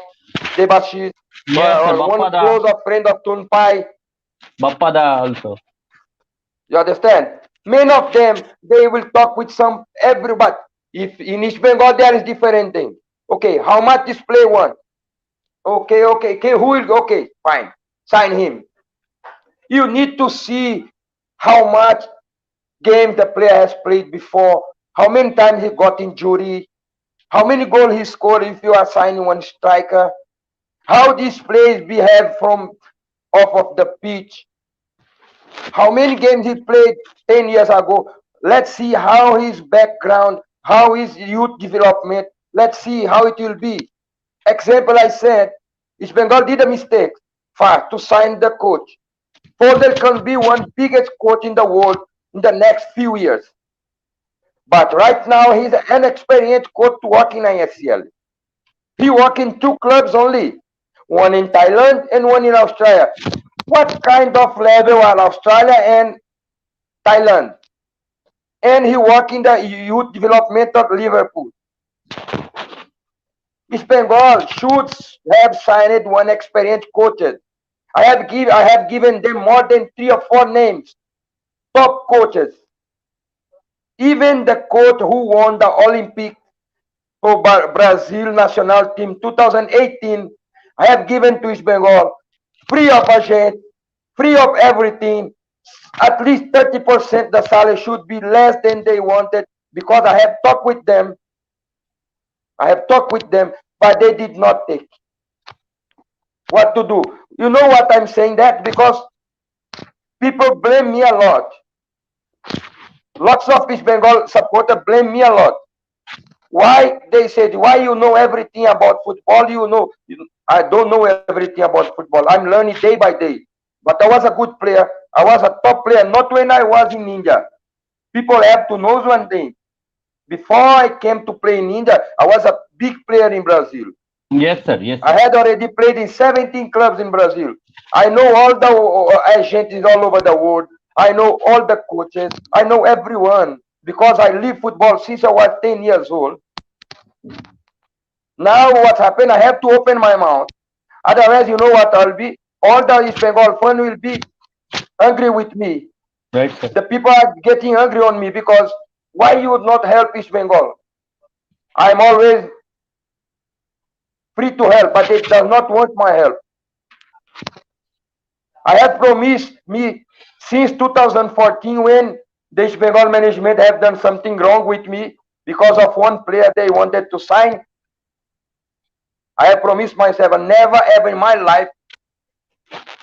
C: Debashis, one close friend of Tumpai.
B: Bappada also.
C: You understand? Many of them, they will talk with everybody. If in East Bengal there is different thing. Okay, how much this player want? Okay, who will? Okay, fine, sign him. You need to see how much game the player has played before, how many times he got injury, how many goals he scored if you are signing one striker, how these players behave from off of the pitch, how many games he played 10 years ago. Let's see how his background, how his youth development, let's see how it will be. Example, I said, East Bengal did a mistake fast to sign the coach. Folder can be one biggest coach in the world in the next few years. But right now, he's an inexperienced coach to work in ISCL. He worked in 2 clubs only, one in Thailand and one in Australia. What kind of level are Australia and Thailand? And he worked in the youth development of Liverpool. East Bengal should have signed one experienced coaches. I have given them more than 3 or 4 names, top coaches. Even the coach who won the Olympic for Brazil national team 2018, I have given to East Bengal free of agent, free of everything. At least 30% the salary should be less than they wanted, because I have talked with them. But they did not take. What to do? You know what I'm saying that? Because people blame me a lot. Lots of East Bengal supporters blame me a lot. Why? They said, why you know everything about football? I don't know everything about football. I'm learning day by day. But I was a good player. I was a top player, not when I was in India. People have to know one thing. Before I came to play in India, I was a big player in Brazil.
B: Yes, sir. Yes, sir.
C: I had already played in 17 clubs in Brazil. I know all the agents all over the world. I know all the coaches. I know everyone, because I live football since I was 10 years old. Now what happened? I have to open my mouth. Otherwise, you know what I'll be? All the East Bengal fans will be angry with me.
B: Right, sir.
C: The people are getting angry on me, because why you would not help East Bengal? I'm always free to help, but it does not want my help. I have promised me since 2014, when the East Bengal management have done something wrong with me because of one player they wanted to sign. I have promised myself, and never ever in my life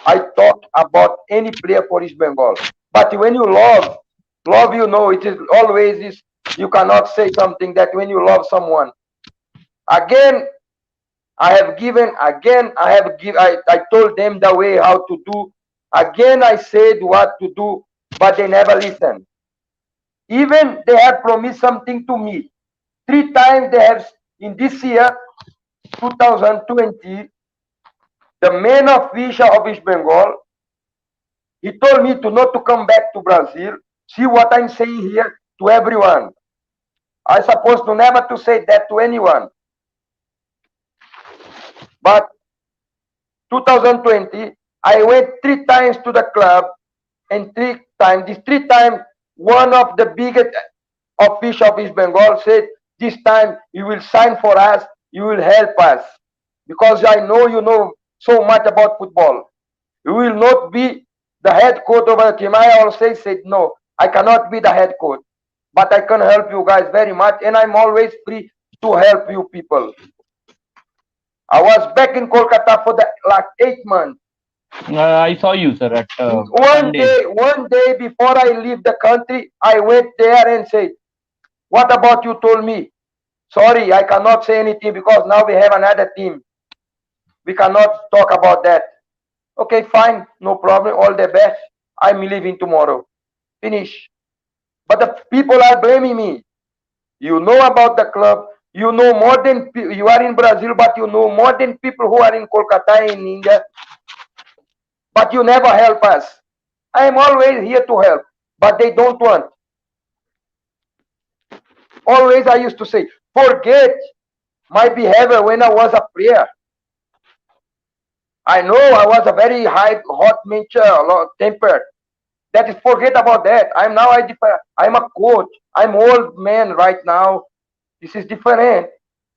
C: I talk about any player for East Bengal. But when you love, you know, it is always you cannot say something that when you love someone. Again, I told them the way how to do. Again, I said what to do, but they never listen. Even they have promised something to me. 3 times they have, in this year, 2020, the main official of East Bengal, he told me not to come back to Brazil. See what I'm saying here to everyone. I'm supposed to never to say that to anyone. But 2020, I went 3 times to the club, and 3 times, one of the biggest officials of East Bengal said, this time you will sign for us, you will help us, because I know you know so much about football. You will not be the head coach of the team. I also said, no, I cannot be the head coach, but I can help you guys very much, and I'm always free to help you people. I was back in Kolkata for the last 8 months.
B: I saw you, sir, at
C: one day before I leave the country, I went there and said, what about you told me? Sorry, I cannot say anything, because now we have another team. We cannot talk about that. Okay, fine, no problem, all the best. I'm leaving tomorrow. Finish. But the people are blaming me. You know about the club. You know more than, you are in Brazil, but you know more than people who are in Kolkata, in India. But you never help us. I am always here to help, but they don't want. Always I used to say, forget my behavior when I was a player. I know I was a very hot tempered. That is, forget about that. I'm a coach. I'm old man right now. This is different.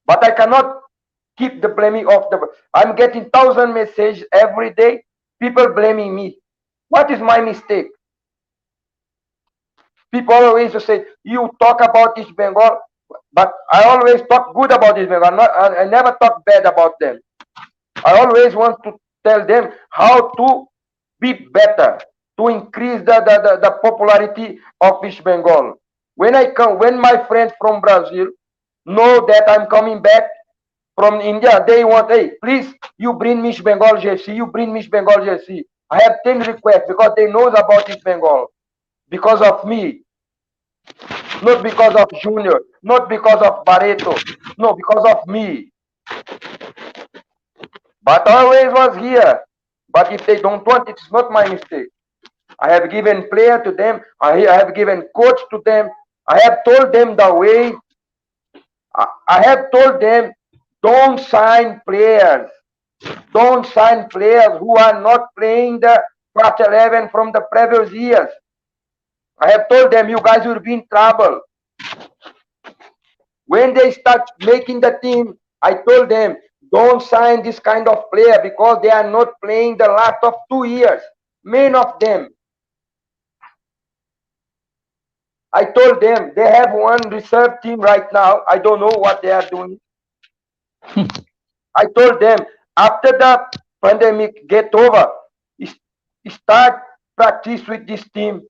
C: But I cannot keep the blaming of I'm getting 1,000 messages every day. People blaming me. What is my mistake? People always say, you talk about East Bengal, but I always talk good about East Bengal. I never talk bad about them. I always want to tell them how to be better, to increase the popularity of East Bengal. When my friends from Brazil know that I'm coming back, from India, they want, hey, please, you bring me East Bengal jersey, you bring me East Bengal jersey. I have 10 requests because they knows about East Bengal. Because of me. Not because of Junior, not because of Barreto, no, because of me. But always was here. But if they don't want, it's not my mistake. I have given player to them. I have given coach to them. I have told them the way. I have told them, don't sign players. Don't sign players who are not playing the first 11 from the previous years. I have told them, you guys will be in trouble. When they start making the team, I told them, don't sign this kind of player because they are not playing the last of 2 years. Many of them. I told them they have one reserve team right now. I don't know what they are doing. I told them after the pandemic get over, start practice with this team.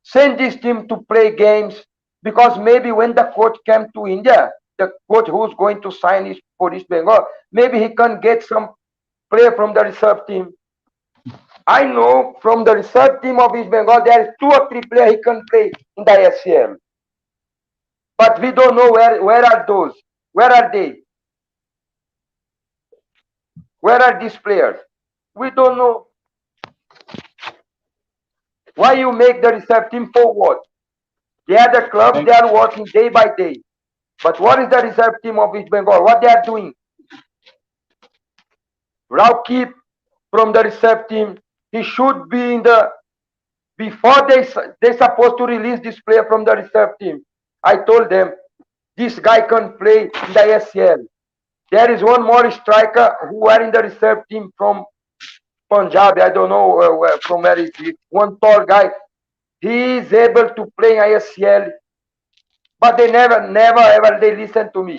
C: Send this team to play games because maybe when the coach came to India, the coach who's going to sign is for East Bengal, maybe he can get some player from the reserve team. I know from the reserve team of East Bengal, there is 2 or 3 players he can play in the SCM. But we don't know where are those? Where are they? Where are these players? We don't know. Why you make the reserve team for what? The other clubs, they are working day by day. But what is the reserve team of East Bengal? What they are doing? Raukip from the reserve team, he should be in the, before they supposed to release this player from the reserve team. I told them, this guy can play in the SCL. There is one more striker who are in the reserve team from Punjab. I don't know from where is he. One tall guy. He is able to play in ISCL. But they never ever they listen to me.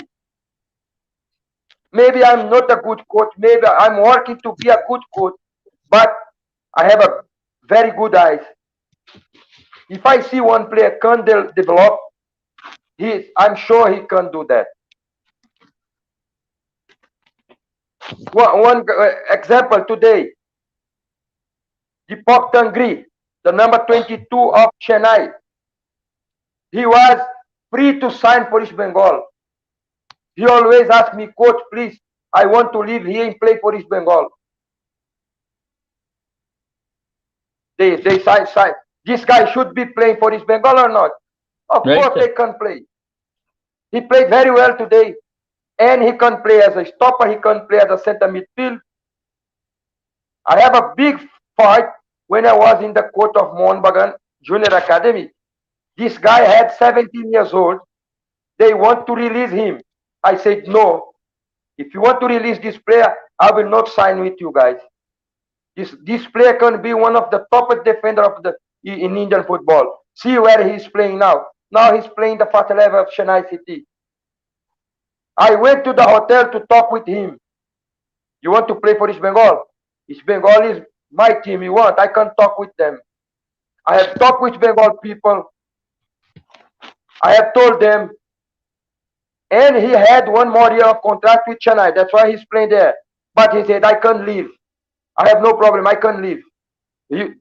C: Maybe I'm not a good coach. Maybe I'm working to be a good coach. But I have a very good eyes. If I see one player can develop, I'm sure he can do that. One example today, Deepak Tangri, the number 22 of Chennai, he was free to sign for East Bengal. He always asked me, coach, please, I want to live here and play for East Bengal. They sign. This guy should be playing for East Bengal or not? Of course they can play. He played very well today. And he can play as a stopper, he can play as a center midfield. I have a big fight when I was in the court of Mohan Bagan Junior Academy. This guy had 17 years old. They want to release him. I said, no. If you want to release this player, I will not sign with you guys. This player can be one of the top defender of in Indian football. See where he's playing now. Now he's playing the first level of Chennai City. I went to the hotel to talk with him. You want to play for East Bengal? East Bengal is my team. You want? I can talk with them. I have talked with Bengal people. I have told them. And he had 1 more year of contract with Chennai. That's why he's playing there. But he said, I can leave. I have no problem. I can leave.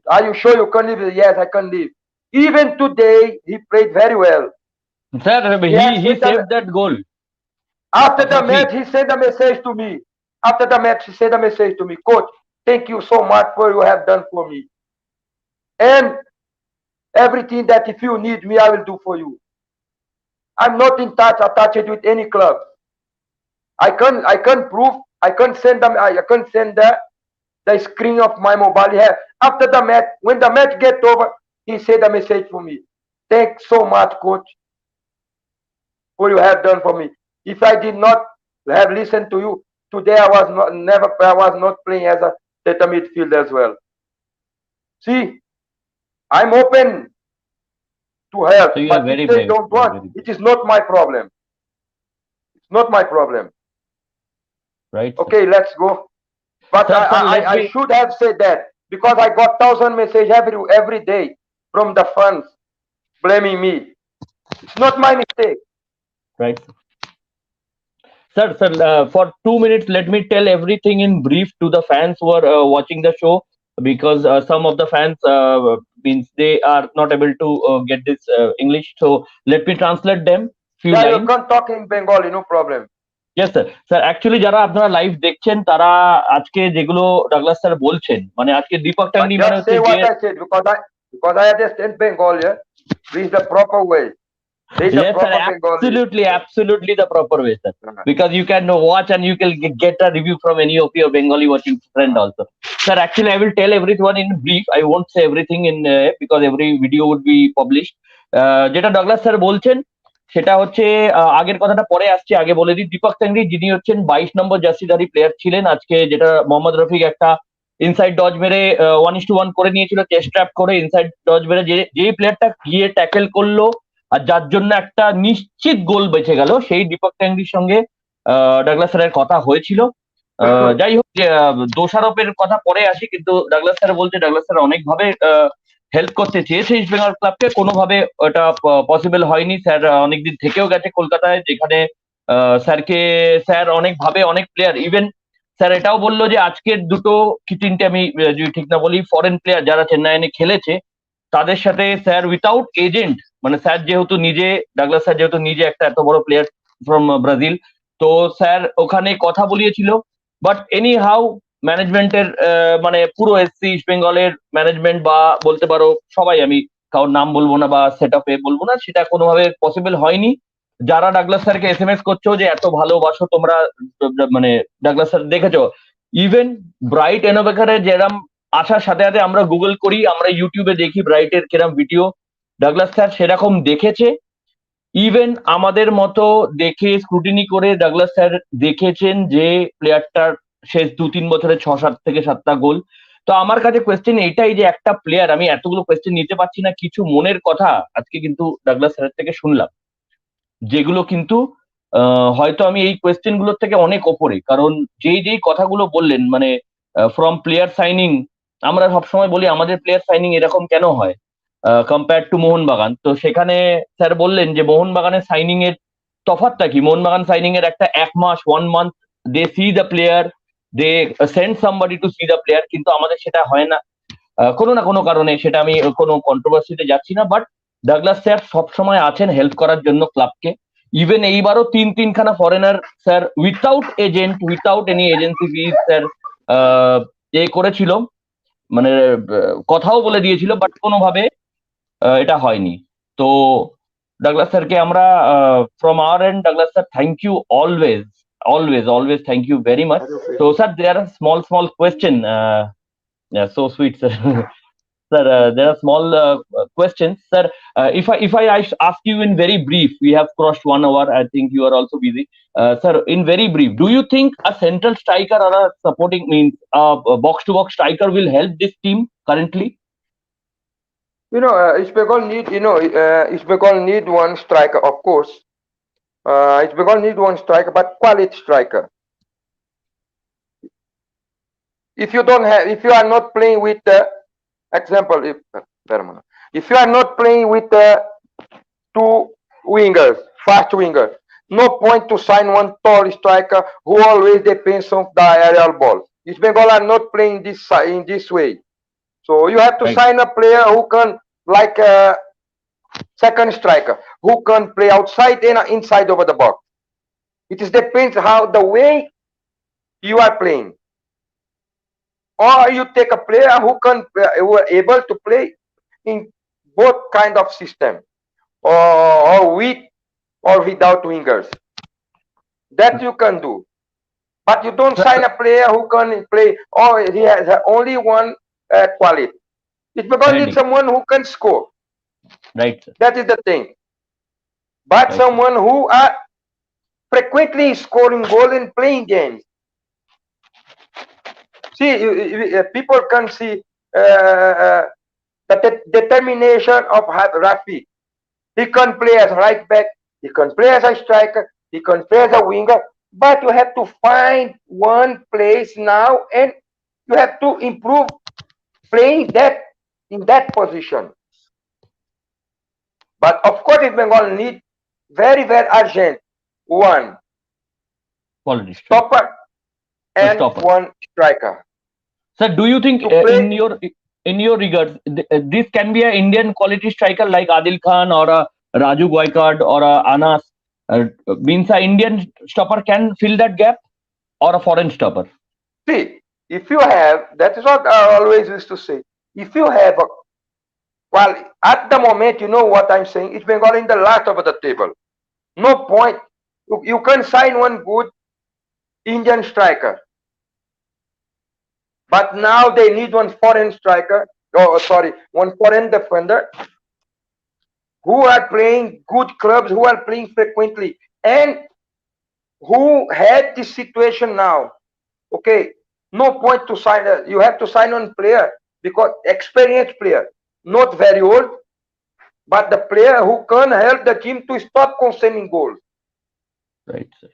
C: Are you sure you can leave? Yes, I can leave. Even today, he played very well.
B: Sir, he saved that goal.
C: After the match, he sent a message to me. After the match, he sent a message to me. Coach, thank you so much for what you have done for me. And everything that if you need me, I will do for you. I'm not in touch, attached with any club. I can prove, I can send them, I can send the screen of my mobile here. After the match, when the match get over, he sent a message for me. Thanks so much, coach, for you have done for me. If I did not have listened to you, today I was not playing as a center midfield as well. See, I'm open to help,
B: so
C: but if they don't want, it is not my problem. It's not my problem.
B: Right.
C: Okay, let's go. But sir, I should have said that because I got 1,000 messages every day from the fans blaming me. It's not my mistake.
B: Right. Sir, for 2 minutes, let me tell everything in brief to the fans who are watching the show, because some of the fans means they are not able to get this English. So let me translate them few
C: Yeah, you
B: lines.
C: can talk in Bengali, no problem.
B: Yes, sir. Sir, actually যারা আপনারা live দেখছেন তারা আজকে যেগুলো Douglas sir বলছেন, মানে আজকে Dipak
C: But
B: tangri মানে
C: just
B: হচ্ছে
C: say
B: যে
C: what I said because I understand Bengali. This is the proper way. This is the
B: yes, sir,
C: proper Bengali.
B: absolutely the proper way, sir. Because you can watch and you can get a review from any of your Bengali watching friend also. Sir, actually, I will tell everyone in brief. I won't say everything in because every video would be published. যেটা Douglas sir বলছেন সেটা হচ্ছে আগের কথাটা পরে আসছে, আগে বলে দিই। দীপক টাংরি যিনি হচ্ছেন 22 নম্বর জার্সিধারী প্লেয়ার ছিলেন, আজকে যেটা মোহাম্মদ রফিক একটা ইনসাইড ডজ মেরে 1:1 করে নিয়েছিল, চেস্ট ট্র্যাপ করে ইনসাইড ডজ মেরে যেই প্লেয়ারটা গিয়ে ট্যাকেল করলো আর যার জন্য একটা নিশ্চিত গোল বেঁচে গেল, সেই দীপক ট্যাংরির সঙ্গে ডাগলাস স্যারের কথা হয়েছিল। যাই হোক, দোষারোপের কথা পরে আসি, কিন্তু ডাগলাস স্যার বলছে ডাগলাস স্যার অনেকভাবে হেল্প করতে চেয়েছে ইস্ট বেঙ্গল ক্লাবকে, কোনোভাবে ওটা পসিবল হয়নি। স্যার অনেকদিন থেকেও গেছে কলকাতায়, যেখানে স্যার অনেকভাবে অনেক প্লেয়ার, ইভেন স্যার এটাও বললো যে আজকের দুটো কি তিনটে, আমি যদি ঠিক না বলি, ফরেন প্লেয়ার যারা চেন্নাইনে খেলেছে তাদের সাথে স্যার উইথাউট এজেন্ট, মানে স্যার যেহেতু নিজে, ডাগলাস স্যার যেহেতু নিজে একটা এত বড় প্লেয়ার ফ্রম ব্রাজিল, তো স্যার ওখানে কথা বলিয়েছিল। বাট এনি হাউ ম্যানেজমেন্টের মানে পুরো এসসি ইস্ট বেঙ্গলের ম্যানেজমেন্ট বা বলতে পারো সবাই, আমি কারোর নাম বলবো না বা সেট আপে বলবো না, সেটা কোনোভাবে পসিবল হয়নি। যারা ডাগলাস স্যারকে এসএমএস করছো যে এত ভালোবাসো তোমরা, মানে ডাগলাস স্যার দেখেছো, ইভেন ব্রাইট এনোভেকারে যেরম আসার সাথে সাথে আমরা গুগল করি, আমরা ইউটিউবে দেখি ব্রাইটের কিরম ভিডিও, ডাগলাস স্যার সেরকম দেখেছে। ইভেন আমাদের মতো দেখে স্ক্রুটিনি করে ডাগলাস স্যার দেখেছেন যে প্লেয়ারটার শেষ 2-3 বছরে 6-7 থেকে 7টা গোল। তো আমার কাছে কোয়েশ্চেন এটাই যে একটা প্লেয়ার, আমি এতগুলো কোয়েশ্চেন নিতে পারছি না, কিছু মনের কথা আজকে কিন্তু ডাগলাস স্যারের থেকে শুনলাম, যেগুলো কিন্তু হয়তো আমি এই কোয়েশ্চেন গুলোর থেকে অনেক ওপরে, কারণ যেই কথাগুলো বললেন, মানে ফ্রম প্লেয়ার সাইনিং, আমরা সবসময় বলি আমাদের প্লেয়ার সাইনিং এরকম কেন হয় কম্পেয়ার টু মোহনবাগান। তো সেখানে স্যার বললেন যে মোহনবাগানের সাইনিং এর তফাৎটা কি। মোহনবাগান সাইনিং এর একটা 1 মাস 1 month they see the player, they send somebody to see the player, কিন্তু আমাদের সেটা হয় না কোনো না কোনো কারণে। সেটা আমি কোনো কন্ট্রোভার্সিতে যাচ্ছি না, বাট ডাগলাস স্যার সবসময় আছেন হেল্প করার জন্য ক্লাবকে। ইভেন এইবারও তিনখানা foreigner sir without agent, without any agency fees sir এ করেছিল, মানে কথাও বলে দিয়েছিল, বাট কোনোভাবে এটা হয়নি। তো ডাগলাস স্যারকে আমরা from our end, Douglas sir thank you always, always thank you very much. তো sir there are small question, so sweet sir. Sir, there are small questions, sir. If I ask you in very brief, we have crossed 1 hour. I think you are also busy, sir. In very brief, do you think a central striker or a supporting means a box-to-box striker will help this team currently?
C: East Bengal need, East Bengal need one striker, of course. East Bengal need one striker, but quality striker. If you are not playing with the example, if you are not playing with the two wingers, fast wingers, no point to sign one tall striker who always depends on the aerial ball. East Bengal are not playing in this way. So you have to sign a player who can, like a second striker, who can play outside and inside over the box. It is depends how the way you are playing. Or you take a player who are able to play in both kind of system, or with or without wingers. That you can do. But you don't sign a player who can play, or he has only one quality. It's because need someone who can score.
B: Right.
C: That is the thing. But someone who are frequently scoring goal and playing games. See, people can see the determination of Rafi. He can play as right back, he can play as a striker, he can play as a winger, but you have to find one place now and you have to improve playing that in that position. But of course, if Bengal need very, very urgent one
B: Quality
C: stopper, and
B: stopper.
C: one striker.
B: Sir, do you think
C: To play-
B: in your regards this can be an Indian quality striker like Adil Khan or a Raju Gaikwad or a Anas? Means an Indian stopper can fill that gap, or a foreign stopper?
C: See, if you have, that is what I always used to say. If you have a, well, at the moment, you know what I'm saying, it's Bengal in the last of the table. No point. You can sign one good Indian striker. But now they need one foreign striker, one foreign defender who are playing good clubs, who are playing frequently, and who had this situation now. Okay, no point to sign. You have to sign one player because experienced player, not very old, but the player who can help the team to stop conceding goals.
B: Right, sir.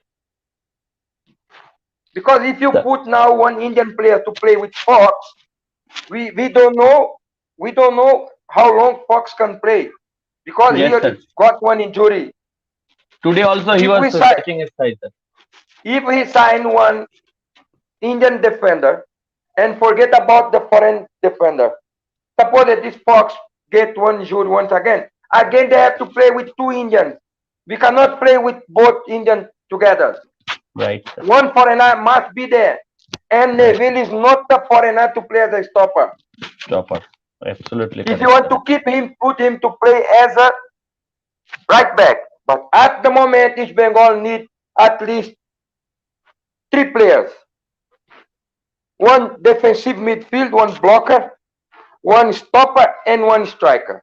C: Because if you put now one Indian player to play with Fox, we don't know how long Fox can play because he got one injury.
B: Today also he was touching his side.
C: If he signed one Indian defender and forget about the foreign defender, suppose that this Fox get one injury once again they have to play with two Indians. We cannot play with both Indians together.
B: Right.
C: One foreigner must be there. And Neville is not the foreigner to play as a stopper.
B: Stopper. Absolutely.
C: If you want to keep him, put him to play as a right back. But at the moment, East Bengal need at least 3 players. One defensive midfield, one blocker, one stopper, and one striker.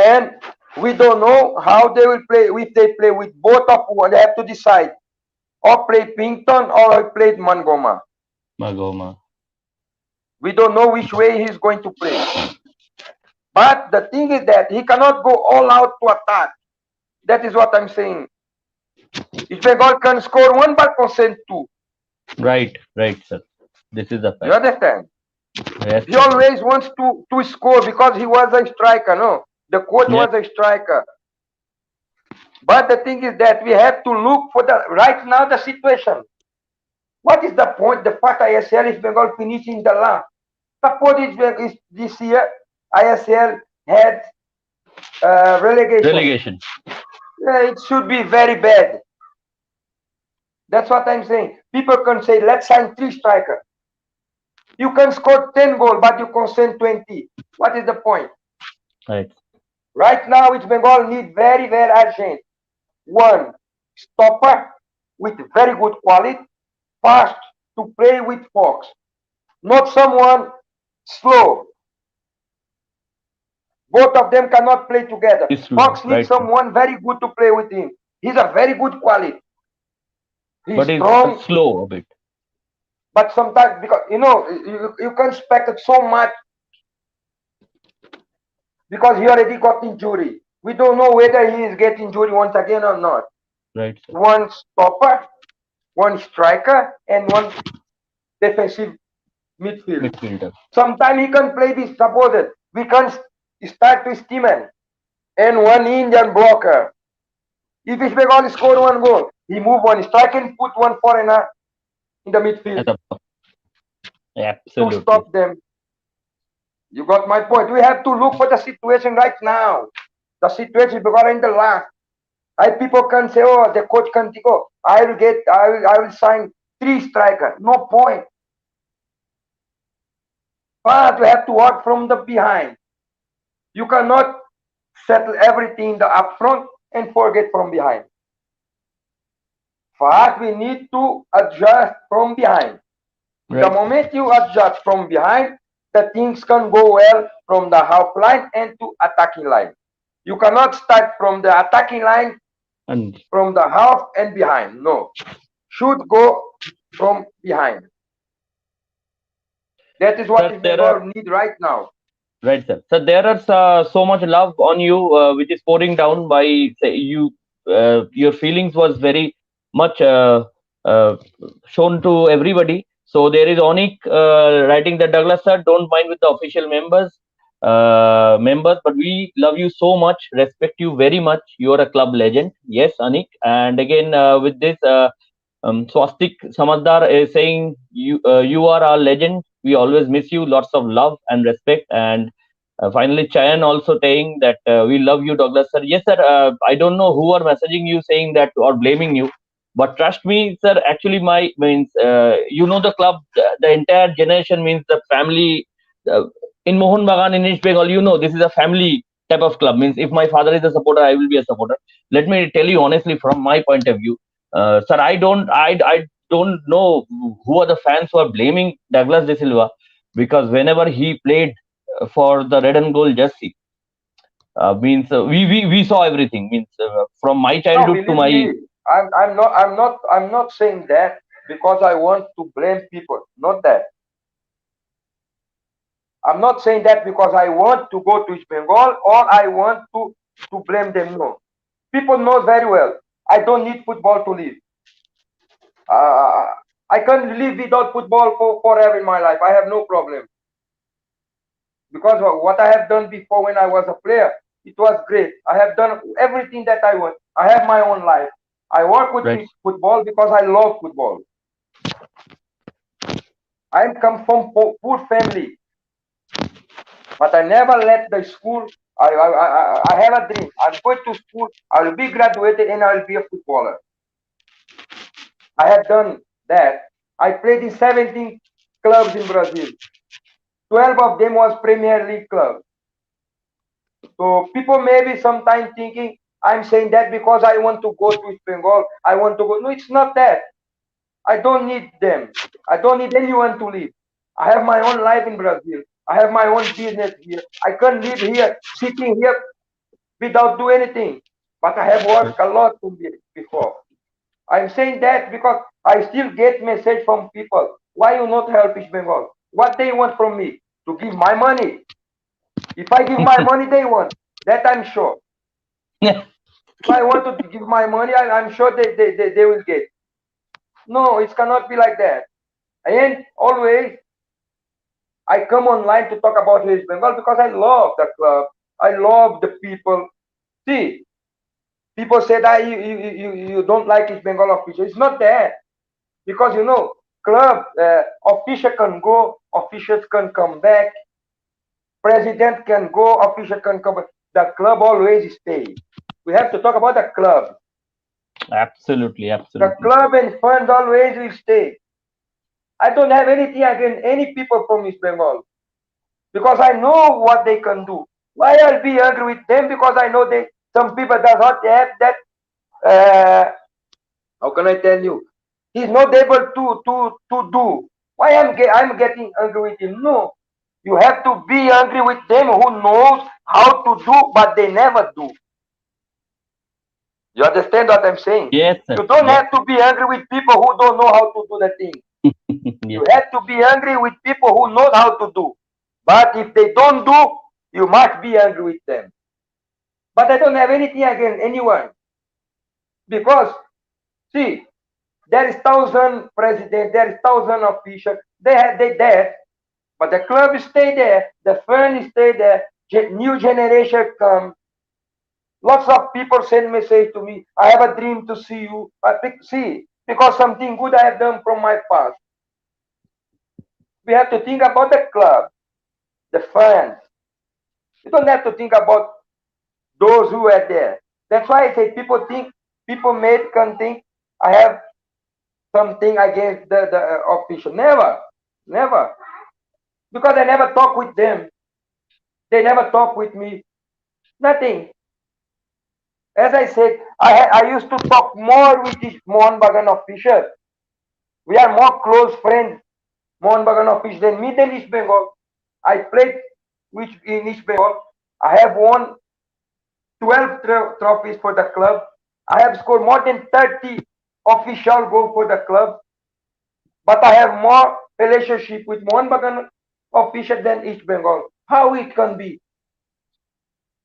C: And we don't know how they will play. If they play with both of one, they have to decide. Or play Pinton or play Mangoma. We don't know which way he's going to play. But the thing is that he cannot go all out to attack. That is what I'm saying. If Bengal can score one but concede 2.
B: Right, sir. This is a fact.
C: You understand?
B: Yes.
C: He always wants to score because he was a striker, no? The coach was a striker. But the thing is that we have to look for the right now the situation. What is the point? The fact ISL is Bengal finishing the last. Suppose it's this year ISL had relegation. It should be very bad. That's what I'm saying. People can say, let's sign 3 strikers. You can score 10 goals, but you concede 20. What is the point?
B: Right.
C: Right now, it's Bengal need very, very urgent. One stopper with very good quality, fast to play with Fox. Not someone slow. Both of them cannot play together. Fox needs someone very good to play with him. He's a very good quality.
B: But strong, he's slow a bit.
C: But sometimes, because you can expect so much because he already got injury. We don't know whether he is getting injury once again or not.
B: Right. Sir.
C: One stopper, one striker, and one defensive midfielder. Sometimes he can play this. Suppose it. We can start with Steeman and one Indian blocker. If East Bengal score 1 goal, he move one striker and put one foreigner in the midfield.
B: Absolutely.
C: To stop them. You got my point. We have to look for the situation right now. The situation because in the last. People can say, oh, the coach can go. I will sign 3 strikers. No point. But we have to work from the behind. You cannot settle everything in the upfront and forget from behind. First, we need to adjust from behind. Right. The moment you adjust from behind, the things can go well from the half line and to attacking line. You cannot start from the attacking line and from the half and behind. No. Should go from behind. That is what we need right now.
B: Right, sir. So there are so much love on you, which is pouring down by you. Your feelings was very much shown to everybody. So there is Onik writing that Douglas sir, don't mind with the official members. members, but we love you so much, respect you very much. You are a club legend. Yes, Anik. And again, with this, Swastik Samadar is saying, you are our legend. We always miss you. Lots of love and respect. And finally, Chayan also saying that we love you, Douglas sir. Yes, sir. I don't know who are messaging you saying that or blaming you, but trust me, sir. Actually, my means the club, the entire generation means the family. In Mohun Bagan in East Bengal, this is a family type of club. Means if my father is a supporter, I will be a supporter. Let me tell you honestly from my point of view, sir. I don't know who are the fans who are blaming Douglas De Silva, because whenever he played for the red and gold jersey, means we saw everything. Means from my
C: No,
B: childhood to
C: believe
B: my.
C: me, I'm not saying that because I want to blame people. Not that. I'm not saying that because I want to go to East Bengal or I want to blame them. No. People know very well. I don't need football to live. I can live without football forever in my life. I have no problem. Because what I have done before when I was a player, it was great. I have done everything that I want. I have my own life. I work with
B: Right.
C: football because I love football. I come from poor family, but I never left the school. I have a dream. I'm going to school. I will be graduated and I will be a footballer. I have done that. I played in 17 clubs in Brazil. 12 of them was Premier League clubs. So people may be sometimes thinking I'm saying that because I want to go to East Bengal. I want to go. No, it's not that. I don't need them. I don't need anyone to live. I have my own life in Brazil. I have my own business here. I can't live here, sitting here without do anything. But I have worked a lot before. I'm saying that because I still get message from people. Why you not help East Bengal? What they want from me? To give my money. If I give my money, they want. That I'm sure. If I want to give my money, I'm sure they will get. No, it cannot be like that. And always, I come online to talk about West Bengal because I love the club. I love the people. See, people say that you don't like East Bengal official. It's not that. Because, club, official can go, officials can come back, president can go, official can come back. The club always stay. We have to talk about the club.
B: Absolutely,
C: The
B: absolutely.
C: club and fund always will stay. I don't have anything against any people from East Bengal because I know what they can do. Why I'll be angry with them? Because I know some people does not have that. How can I tell you? He's not able to do. Why I'm getting angry with him? No, you have to be angry with them who knows how to do, but they never do. You understand what I'm saying?
B: Yes, sir.
C: You don't
B: Yes.
C: have to be angry with people who don't know how to do the thing.
B: Yes.
C: You have to be angry with people who know how to do. But if they don't do, you must be angry with them. But I don't have anything against anyone. Because, see, there is 1,000 presidents, there is 1,000 officials. They dead, but the club stay there, the fund stay there, new generation come. Lots of people send message to me. I have a dream to see you. See, because something good I have done from my past. We have to think about the club, the fans. You don't have to think about those who are there. That's why I say people can think I have something against the official. Never, never. Because I never talk with them. They never talk with me. Nothing. As I said, I used to talk more with this Mohan Bagan official. We are more close friends, Mohan Bagan official than me than East Bengal. I played in East Bengal. I have won 12 trophies for the club. I have scored more than 30 official goals for the club. But I have more relationship with Mohan Bagan official than East Bengal. How it can be?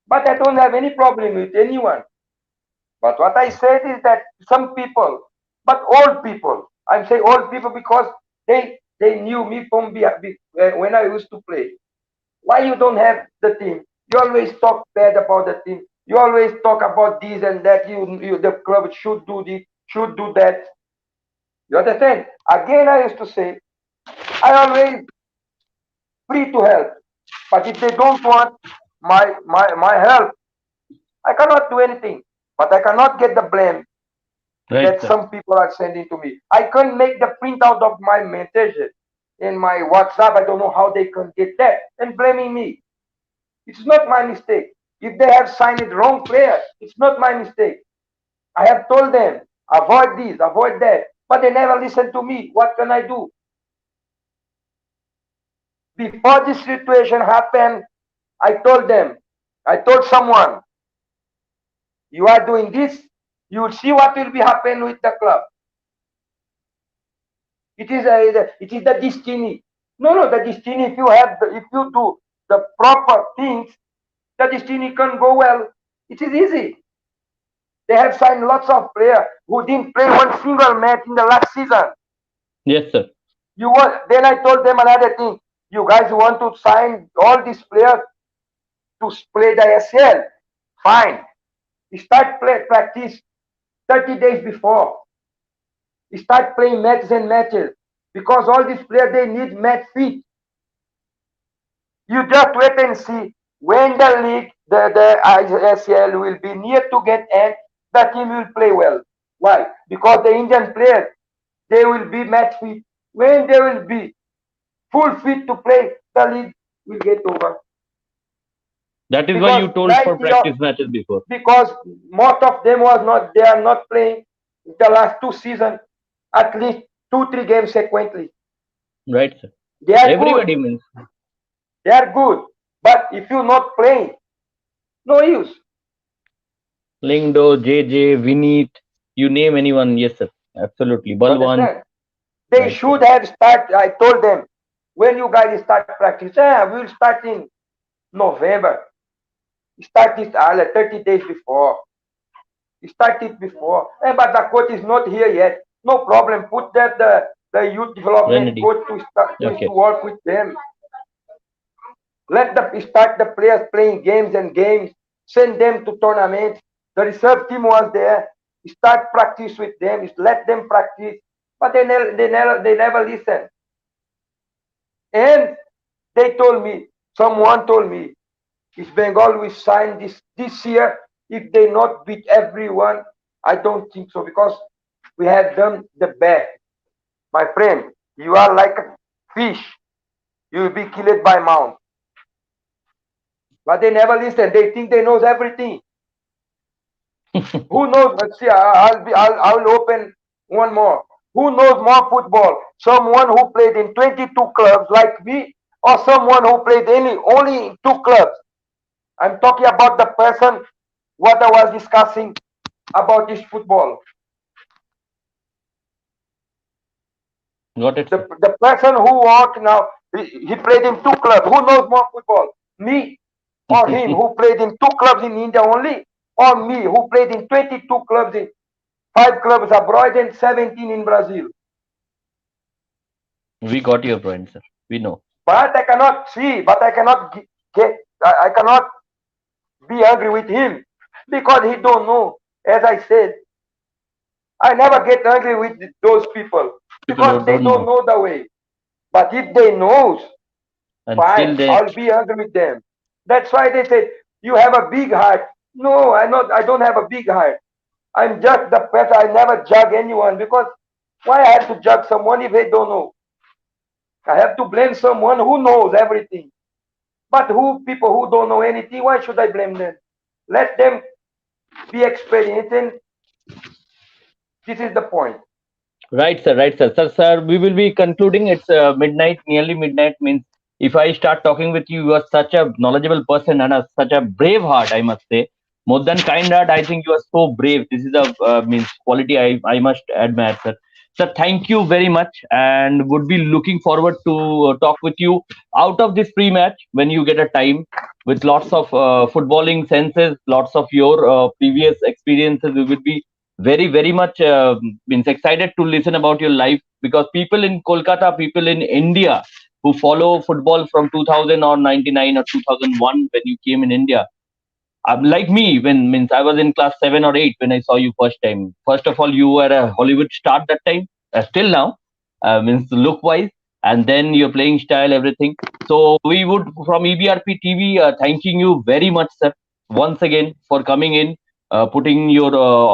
C: But I don't have any problem with anyone. But what I said is that some people, but old people, I'm saying old people because they knew me from when I used to play. Why you don't have the team? You always talk bad about the team. You always talk about this and that. The club should do this, should do that. You understand? Again, I used to say, I always free to help. But if they don't want my help, I cannot do anything. But I cannot get the blame
B: Right,
C: that
B: sir.
C: some people are sending to me. I can't make the printout of my messages in my WhatsApp. I don't know how they can get that and blaming me. It's not my mistake. If they have signed it wrong player, it's not my mistake. I have told them, avoid this, avoid that. But they never listen to me. What can I do? Before this situation happened, I told them, I told someone, you are doing this, you will see what will be happen with the club. It is the destiny. No, the destiny. If you do the proper things, the destiny can go well. It is easy. They have signed lots of players who didn't play one single match in the last season.
B: Yes, sir.
C: Then I told them another thing. You guys want to sign all these players to play the SL? Fine. Start practice 30 days before. Start playing matches and matches. Because all these players, they need match fit. You just wait and see when the league, the ISL will be near to get end, the team will play well. Why? Because the Indian players, they will be match fit. When they will be full fit to play, the league will get over.
B: That is why you told for
C: 90
B: practice matches before.
C: because most of them they are not playing the last 2 seasons, at least 2-3 games sequentially.
B: Right, sir.
C: They are
B: Everybody
C: good.
B: means.
C: They are good. But if you're not playing, no use.
B: Lingdo, JJ, Vineet, you name anyone. Yes, sir. Absolutely.
C: You
B: Balwan.
C: understand? They
B: Right,
C: should have started. I told them, when you guys start practice, we'll start in November. Start it 30 days before. Start it before. But the coach is not here yet. No problem. Put the youth development
B: Remedy.
C: coach to start
B: Okay.
C: to work with them. Let the players playing games and games. Send them to tournaments. The reserve team was there. Start practice with them. Let them practice. But they never listen. And they told me, someone told me, if Bengal will sign this year, if they not beat everyone, I don't think so, because we have done the best. My friend, you are like a fish. You will be killed by mouth. But they never listen. They think they knows everything. Who knows? Let's see. I'll open one more. Who knows more football? Someone who played in 22 clubs like me, or someone who played only in 2 clubs? I'm talking about the person what I was discussing about this football.
B: Got it, sir.
C: The person who worked now, he played in 2 clubs. Who knows more football? Me or him who played in 2 clubs in India only? Or me who played in 22 clubs, in 5 clubs abroad and 17 in Brazil?
B: We got your point, sir. We know.
C: But I cannot I cannot be angry with him, because he don't know. As I said, I never get angry with those people
B: People
C: because
B: who
C: they
B: don't
C: don't
B: know.
C: know the way. But if they knows,
B: And still
C: fine,
B: they
C: I'll be angry with them. That's why they say you have a big heart. No, I don't have a big heart. I'm just the person. I never judge anyone, because why I have to judge someone if they don't know? I have to blame someone who knows everything. But people who don't know anything, why should I blame them? Let them be experienced, and this is the point.
B: right, sir. Right, sir. Sir, we will be concluding. It's midnight, nearly midnight. Means if I start talking with you, you are such a knowledgeable person and such a brave heart, I must say. More than kind heart, I think you are so brave. This is a means quality I must admire, sir. Sir, thank you very much, and would be looking forward to talk with you out of this pre-match when you get a time, with lots of footballing senses, lots of your previous experiences. We would be very much means excited to listen about your life, because people in Kolkata, people in India, who follow football from 2000 or 99 or 2001 when you came in India. Like me, when means I was in class 7 or 8 when I saw you first time. First of all, you were a Hollywood star that time, still now, means look wise, and then your playing style, everything. So we would from EBRP TV thanking you very much, sir, once again for coming in, putting your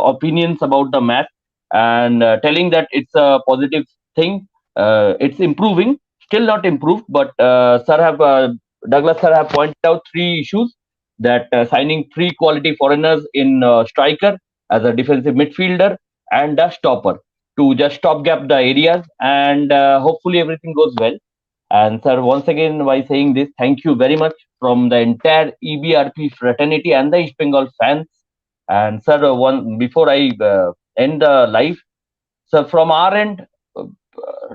B: opinions about the match, and telling that it's a positive thing. It's improving, still not improved, but sir have Douglas sir have pointed out 3 issues, that signing 3 quality foreigners in striker as a defensive midfielder and a stopper to just stopgap the areas, and hopefully everything goes well. And sir, once again, by saying this, thank you very much from the entire EBRP fraternity and the East Bengal fans. And sir, one before I end the live, sir, from our end,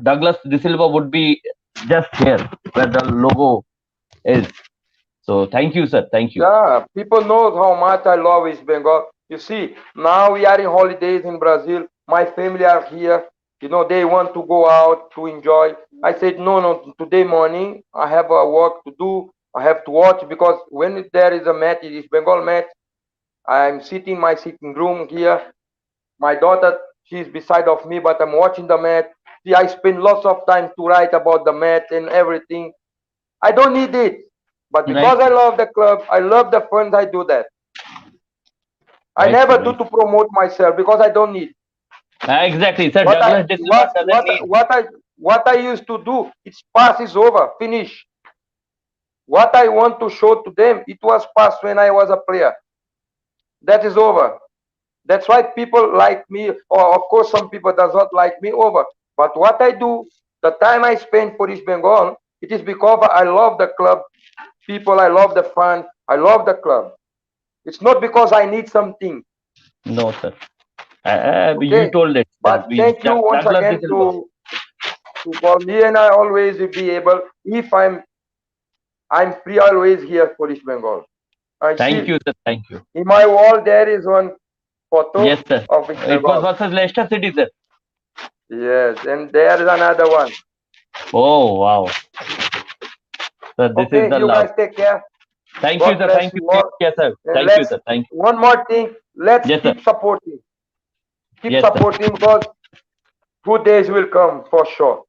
B: Douglas De Silva would be just here where the logo is. So thank you, sir. Thank you.
C: Yeah, people know how much I love East Bengal. You see, now we are in holidays in Brazil. My family are here. You know, they want to go out to enjoy. I said, no, today morning I have a work to do. I have to watch, because when there is a match, it is Bengal match. I'm sitting in my sitting room here. My daughter, she's beside of me, but I'm watching the match. See, I spend lots of time to write about the match and everything. I don't need it. But because
B: Right.
C: I love the club, I love the fans, I do that. I
B: Right,
C: never
B: sir,
C: do
B: right.
C: to promote myself, because I don't need.
B: Exactly, sir.
C: What I
B: Douglas De Silva doesn't need.
C: what I used to do, it's past, is over, finish. What I want to show to them, it was past when I was a player. That is over. That's why people like me, or of course some people does not like me, over. But what I do, the time I spend for East Bengal, it is because I love the club, people, I love the fans, I love the club. It's not because I need something.
B: No, sir. You
C: Okay.
B: told it. That
C: But
B: we
C: thank you once
B: Douglas De
C: again
B: Silva.
C: to call me, and I always be able, if I'm free, always here for East Bengal. I
B: Thank
C: see
B: you, sir. Thank you.
C: in my wall there is one photo
B: Yes, sir.
C: of East
B: It was
C: Bengal.
B: versus Leicester City, sir.
C: Yes, and there is another one.
B: Oh, wow. Sir, this is
C: Okay,
B: the
C: you
B: love.
C: guys take care.
B: Thank you,
C: God
B: sir.
C: bless
B: Thank you.
C: you
B: Take
C: all.
B: care, sir.
C: And
B: Thank you,
C: let's,
B: sir. Thank you.
C: one more thing, let's
B: Yes, sir.
C: keep supporting. Keep
B: Yes, sir.
C: supporting, because good days will come for sure.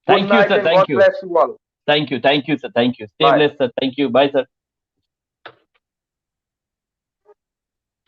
C: Good
B: Thank you,
C: night
B: sir.
C: and
B: Thank
C: God
B: you.
C: bless you all.
B: Thank you. Thank you, sir. Thank you. Stay
C: Bye.
B: blessed, sir. Thank you. Bye, sir.